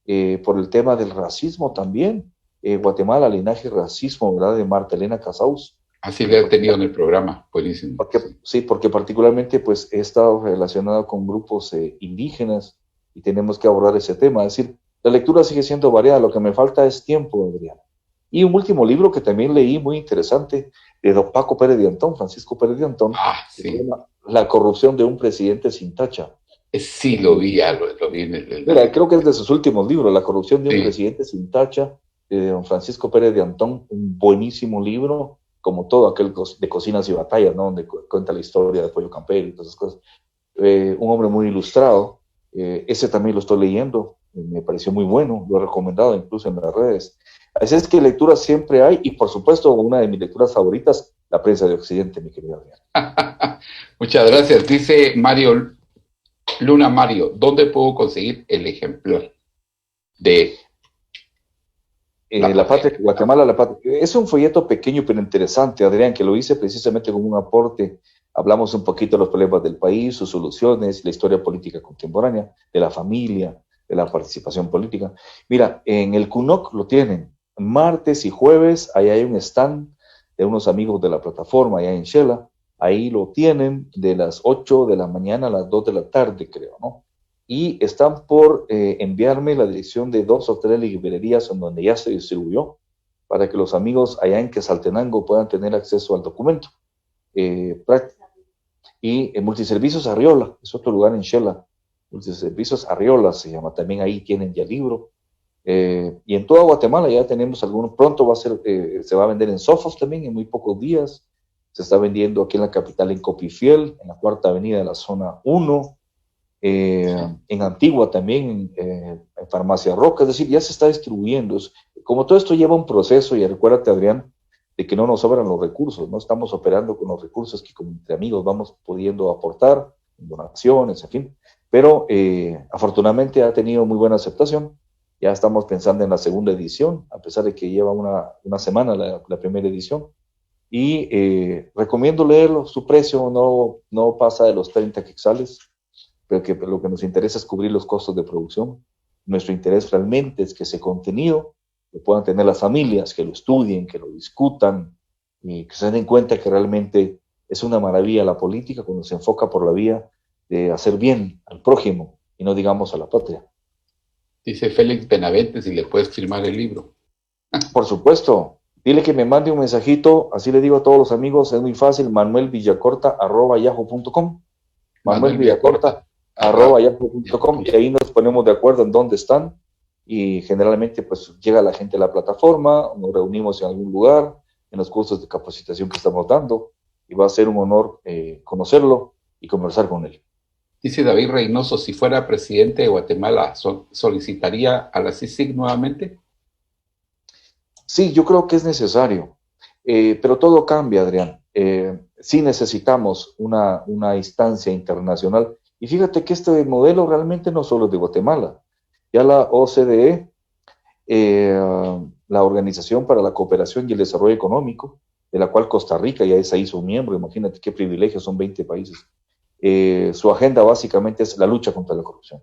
Por el tema del racismo también. Guatemala, linaje y racismo, ¿verdad? De Marta Elena Casaus. Así le he tenido en el programa, buenísimo. Porque particularmente pues he estado relacionado con grupos indígenas y tenemos que abordar ese tema. Es decir, la lectura sigue siendo variada, lo que me falta es tiempo, Adrián. Y un último libro que también leí, muy interesante, de don Paco Pérez de Antón, Francisco Pérez de Antón, sí. Que se llama La corrupción de un presidente sin tacha. Sí, lo vi en el... Mira, creo que es de sus últimos libros, La corrupción de un presidente sin tacha, de don Francisco Pérez de Antón, un buenísimo libro, como todo aquel de Cocinas y Batallas, ¿no? Donde cuenta la historia de Pollo Campero y todas esas cosas. Un hombre muy ilustrado. Ese también lo estoy leyendo, me pareció muy bueno, lo he recomendado incluso en las redes. Así es que lecturas siempre hay, y por supuesto una de mis lecturas favoritas, La prensa de Occidente, mi querido Adrián. Muchas gracias. Dice Luna Mario, ¿dónde puedo conseguir el ejemplar de La Patria, Guatemala, la Patria? Es un folleto pequeño pero interesante, Adrián, que lo hice precisamente como un aporte. Hablamos un poquito de los problemas del país, sus soluciones, la historia política contemporánea, de la familia, de la participación política. Mira, en el CUNOC lo tienen. Martes y jueves, ahí hay un stand de unos amigos de la plataforma, allá en Shela. Ahí lo tienen de las 8 de la mañana a las 2 de la tarde, creo, ¿no? y están por enviarme la dirección de 2 o 3 librerías en donde ya se distribuyó para que los amigos allá en Quetzaltenango puedan tener acceso al documento. Y Multiservicios Arriola, es otro lugar en Shela, Multiservicios Arriola se llama, también ahí tienen ya libro. Y en toda Guatemala ya tenemos algunos, pronto se va a vender en Sofos también, en muy pocos días. Se está vendiendo aquí en la capital, en Copifiel, en la Cuarta Avenida de la Zona 1, en Antigua también, en Farmacia Roca, es decir, ya se está distribuyendo. Como todo esto lleva un proceso, y recuérdate, Adrián, de que no nos sobran los recursos, no estamos operando con los recursos que como entre amigos vamos pudiendo aportar, donaciones, en fin, pero afortunadamente ha tenido muy buena aceptación. Ya estamos pensando en la segunda edición, a pesar de que lleva una semana la primera edición, y recomiendo leerlo. Su precio no pasa de los 30 quetzales, pero que lo que nos interesa es cubrir los costos de producción. Nuestro interés realmente es que ese contenido lo puedan tener las familias, que lo estudien, que lo discutan, y que se den cuenta que realmente es una maravilla la política cuando se enfoca por la vía de hacer bien al prójimo y no digamos a la patria. Dice Félix Benavente si le puedes firmar el libro. Por supuesto, dile que me mande un mensajito, así le digo a todos los amigos, es muy fácil, manuelvillacorta@yahoo.com, manuelvillacorta@yahoo.com, y ahí nos ponemos de acuerdo en dónde están, y generalmente pues llega la gente a la plataforma, nos reunimos en algún lugar, en los cursos de capacitación que estamos dando, y va a ser un honor conocerlo y conversar con él. Dice David Reynoso, si fuera presidente de Guatemala, ¿solicitaría a la CICIG nuevamente? Sí, yo creo que es necesario, pero todo cambia, Adrián. Sí necesitamos una instancia internacional, y fíjate que este modelo realmente no solo es de Guatemala. Ya la OCDE, la Organización para la Cooperación y el Desarrollo Económico, de la cual Costa Rica ya se hizo un miembro, imagínate qué privilegio, son 20 países. Su agenda básicamente es la lucha contra la corrupción.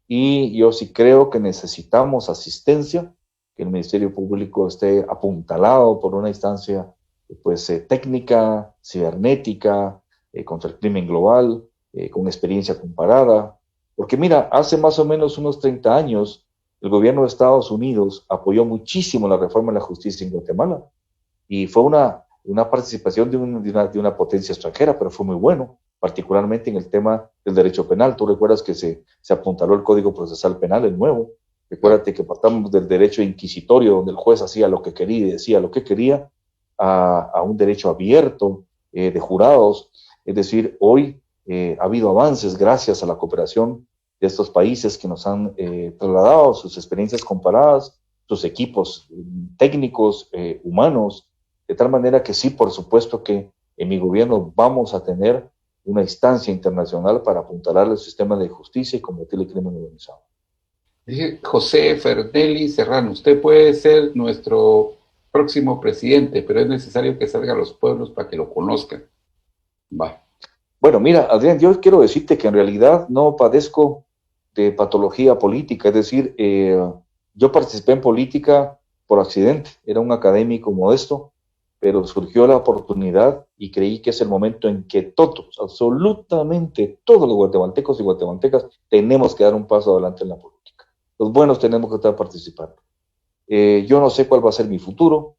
Y yo sí creo que necesitamos asistencia, que el Ministerio Público esté apuntalado por una instancia pues, técnica, cibernética, contra el crimen global, con experiencia comparada. Porque mira, hace más o menos unos 30 años, el gobierno de Estados Unidos apoyó muchísimo la reforma de la justicia en Guatemala, y fue una participación de una potencia extranjera, pero fue muy bueno, particularmente en el tema del derecho penal. Tú recuerdas que se apuntaló el Código Procesal Penal, el nuevo. Recuérdate que pasamos del derecho inquisitorio, donde el juez hacía lo que quería y decía lo que quería, a un derecho abierto de jurados. Es decir, hoy ha habido avances gracias a la cooperación de estos países que nos han trasladado sus experiencias comparadas, sus equipos técnicos, humanos, de tal manera que sí, por supuesto que en mi gobierno vamos a tener una instancia internacional para apuntalar el sistema de justicia y combatir el crimen organizado. Dice José Fernelli Serrano, usted puede ser nuestro próximo presidente, pero es necesario que salga a los pueblos para que lo conozcan. Va. Bueno, mira, Adrián, yo quiero decirte que en realidad no padezco de patología política, es decir, yo participé en política por accidente, era un académico modesto, pero surgió la oportunidad y creí que es el momento en que todos, absolutamente todos los guatemaltecos y guatemaltecas, tenemos que dar un paso adelante en la política. Los buenos tenemos que estar participando. Yo no sé cuál va a ser mi futuro.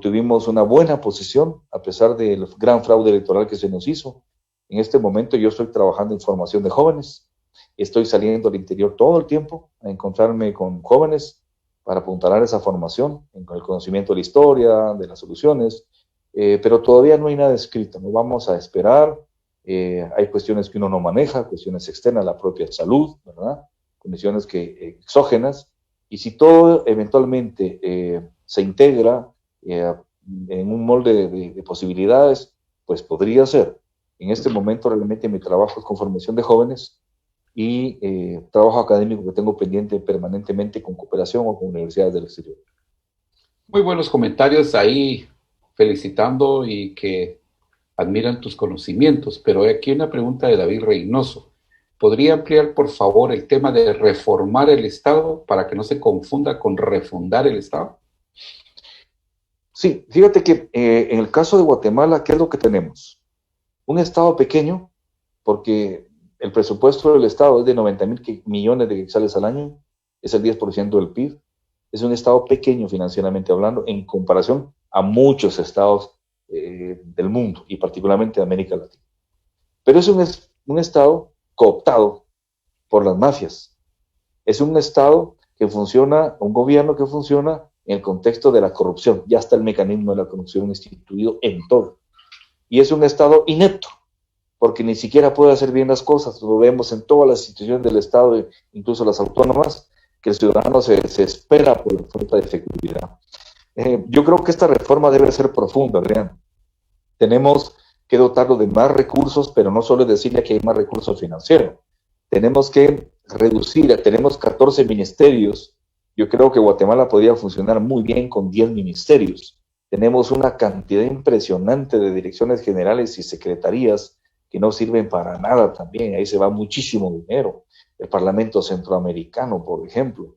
Tuvimos una buena posición a pesar del gran fraude electoral que se nos hizo. En este momento yo estoy trabajando en formación de jóvenes. Estoy saliendo al interior todo el tiempo a encontrarme con jóvenes para apuntalar esa formación, en el conocimiento de la historia, de las soluciones, pero todavía no hay nada escrito. No vamos a esperar. Hay cuestiones que uno no maneja, cuestiones externas, la propia salud, ¿verdad? Condiciones exógenas, y si todo eventualmente se integra en un molde de posibilidades, pues podría ser. En este momento realmente mi trabajo es con formación de jóvenes y trabajo académico que tengo pendiente permanentemente con cooperación o con universidades del exterior. Muy buenos comentarios ahí, felicitando y que admiran tus conocimientos, pero aquí una pregunta de David Reynoso. ¿Podría ampliar, por favor, el tema de reformar el Estado para que no se confunda con refundar el Estado? Sí, fíjate que en el caso de Guatemala, ¿qué es lo que tenemos? Un Estado pequeño, porque el presupuesto del Estado es de 90.000 millones de quetzales al año, es el 10% del PIB. Es un Estado pequeño financieramente hablando en comparación a muchos estados del mundo y particularmente de América Latina. Pero es un Estado cooptado por las mafias. Es un Estado que funciona, un gobierno que funciona en el contexto de la corrupción. Ya está el mecanismo de la corrupción instituido en todo. Y es un Estado inepto, porque ni siquiera puede hacer bien las cosas. Lo vemos en todas las instituciones del Estado, incluso las autónomas, que el ciudadano se espera por la falta de efectividad. Yo creo que esta reforma debe ser profunda, Adrián. Tenemos que dotarlo de más recursos, pero no solo decirle que hay más recursos financieros. Tenemos que reducir, tenemos 14 ministerios. Yo creo que Guatemala podría funcionar muy bien con 10 ministerios. Tenemos una cantidad impresionante de direcciones generales y secretarías que no sirven para nada también. Ahí se va muchísimo dinero. El Parlamento Centroamericano, por ejemplo.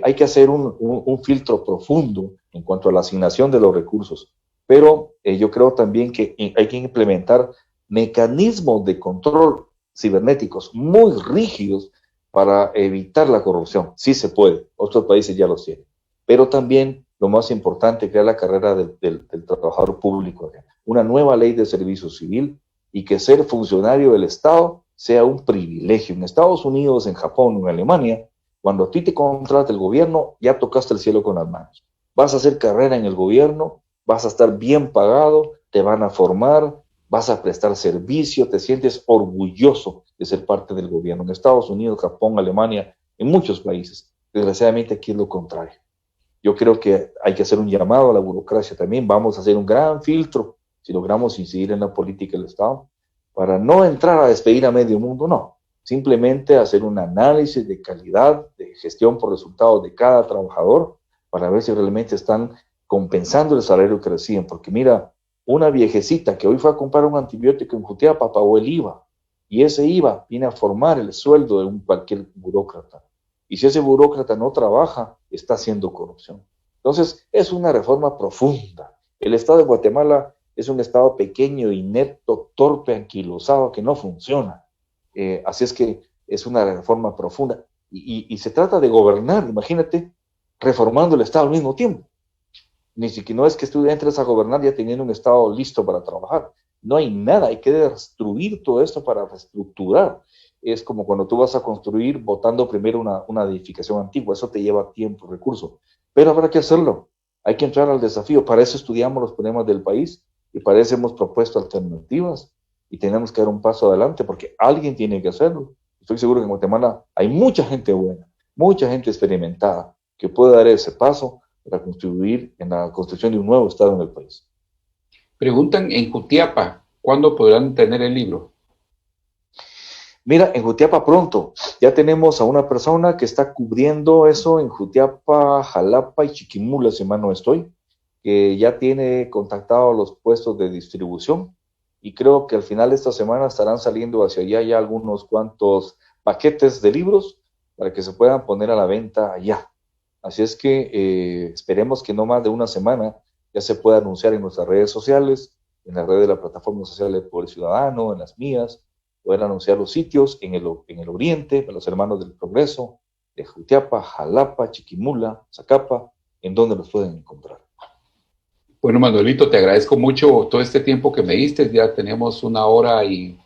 Hay que hacer un filtro profundo en cuanto a la asignación de los recursos. Pero yo creo también que hay que implementar mecanismos de control cibernéticos muy rígidos para evitar la corrupción. Sí se puede, otros países ya lo tienen. Pero también lo más importante, crear la carrera del trabajador público, una nueva ley de servicio civil y que ser funcionario del Estado sea un privilegio. En Estados Unidos, en Japón, en Alemania, cuando a ti te contrata el gobierno, ya tocaste el cielo con las manos. Vas a hacer carrera en el gobierno, vas a estar bien pagado, te van a formar, vas a prestar servicio, te sientes orgulloso de ser parte del gobierno. En Estados Unidos, Japón, Alemania, en muchos países. Desgraciadamente aquí es lo contrario. Yo creo que hay que hacer un llamado a la burocracia también. Vamos a hacer un gran filtro, si logramos incidir en la política del Estado, para no entrar a despedir a medio mundo, no. Simplemente hacer un análisis de calidad, de gestión por resultados de cada trabajador, para ver si realmente están compensando el salario que reciben. Porque mira, una viejecita que hoy fue a comprar un antibiótico en Jutiapa pagó el IVA, y ese IVA viene a formar el sueldo de cualquier burócrata. Y si ese burócrata no trabaja, está haciendo corrupción. Entonces, es una reforma profunda. El Estado de Guatemala es un Estado pequeño, inepto, torpe, anquilosado, que no funciona. Así es que es una reforma profunda. Y se trata de gobernar, imagínate, reformando el Estado al mismo tiempo. Ni siquiera no es que tú entres a gobernar ya teniendo un Estado listo para trabajar. No hay nada, hay que destruir todo esto para reestructurar. Es como cuando tú vas a construir botando primero una edificación antigua. Eso te lleva tiempo, recursos. Pero habrá que hacerlo. Hay que entrar al desafío. Para eso estudiamos los problemas del país y para eso hemos propuesto alternativas. Y tenemos que dar un paso adelante porque alguien tiene que hacerlo. Estoy seguro que en Guatemala hay mucha gente buena, mucha gente experimentada que puede dar ese paso para contribuir en la construcción de un nuevo Estado en el país. Preguntan en Jutiapa, ¿cuándo podrán tener el libro? Mira, en Jutiapa pronto. Ya tenemos a una persona que está cubriendo eso en Jutiapa, Jalapa y Chiquimula, si mal no estoy, que ya tiene contactado a los puestos de distribución y creo que al final de esta semana estarán saliendo hacia allá ya algunos cuantos paquetes de libros para que se puedan poner a la venta allá. Así es que esperemos que no más de una semana ya se pueda anunciar en nuestras redes sociales, en la red de la Plataforma Social del Poder Ciudadano, en las mías, poder anunciar los sitios en el oriente, para los hermanos del Progreso, de Jutiapa, Jalapa, Chiquimula, Zacapa, en donde los pueden encontrar. Bueno, Manuelito, te agradezco mucho todo este tiempo que me diste. Ya tenemos 1 hora y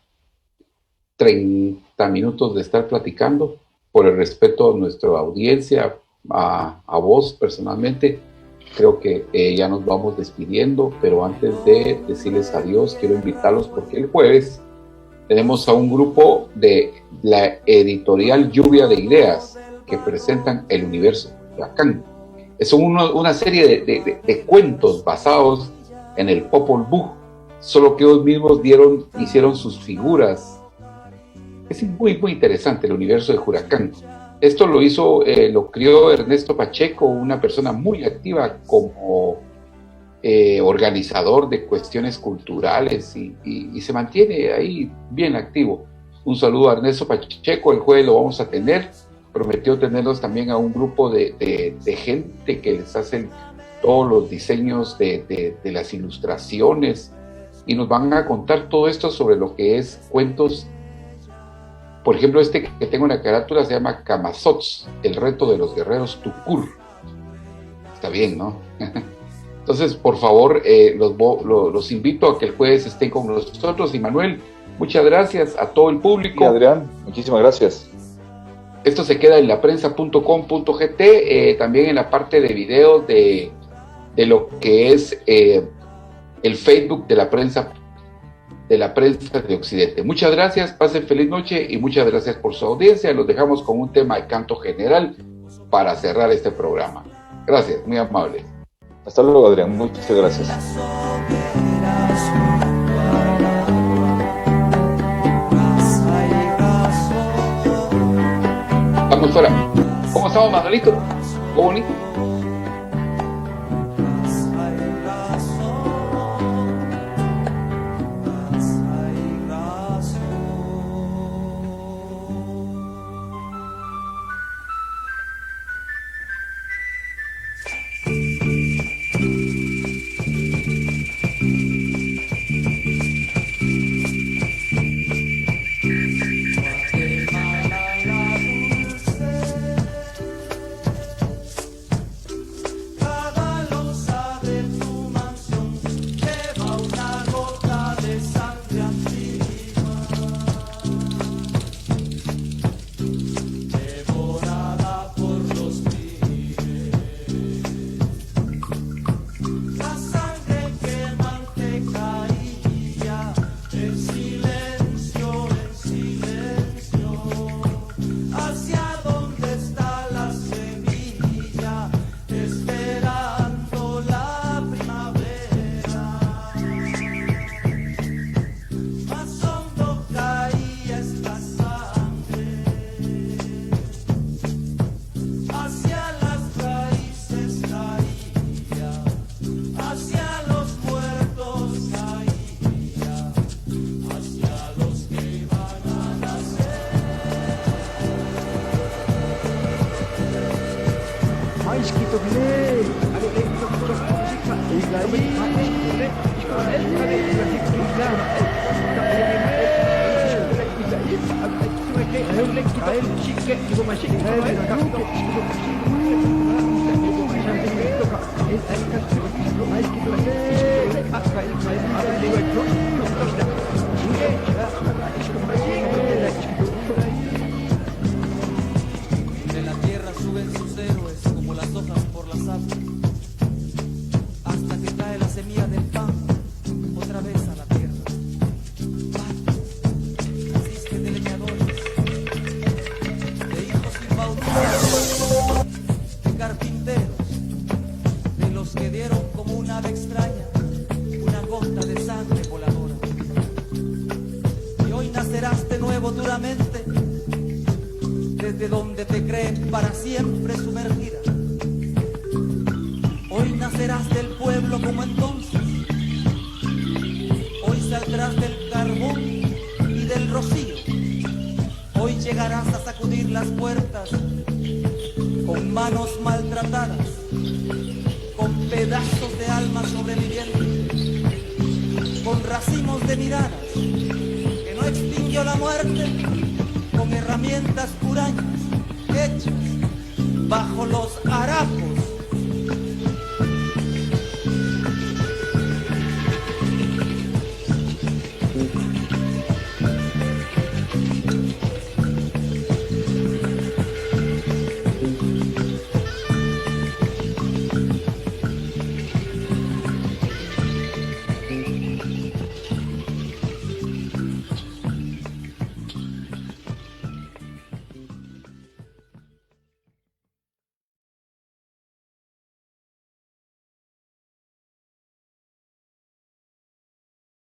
30 minutos de estar platicando. Por el respeto a nuestra audiencia, a vos personalmente, creo que ya nos vamos despidiendo, pero antes de decirles adiós, quiero invitarlos porque el jueves tenemos a un grupo de la editorial Lluvia de Ideas que presentan El Universo Huracán. Es una serie de cuentos basados en el Popol Vuh, solo que ellos mismos hicieron sus figuras. Es muy, muy interesante el universo de Huracán. Esto lo crió Ernesto Pacheco, una persona muy activa como organizador de cuestiones culturales y se mantiene ahí bien activo. Un saludo a Ernesto Pacheco, el jueves lo vamos a tener. Prometió tenerlos también a un grupo de gente que les hacen todos los diseños de las ilustraciones y nos van a contar todo esto sobre lo que es cuentos Por ejemplo, este que tengo en la carátula se llama Camazots, el reto de los guerreros Tucur. Está bien, ¿no? Entonces, por favor, los invito a que el jueves estén con nosotros. Y Manuel, muchas gracias a todo el público. Sí, Adrián, muchísimas gracias. Esto se queda en laprensa.com.gt, también en la parte de videos de lo que es el Facebook de la prensa de Occidente. Muchas gracias, pasen feliz noche y muchas gracias por su audiencia. Los dejamos con un tema de canto general para cerrar este programa. Gracias, muy amable. Hasta luego, Adrián, muchas gracias. Vamos fuera. ¿Cómo estamos, Manuelito? ¿Cómo bonito? de miradas que no extinguió la muerte, con herramientas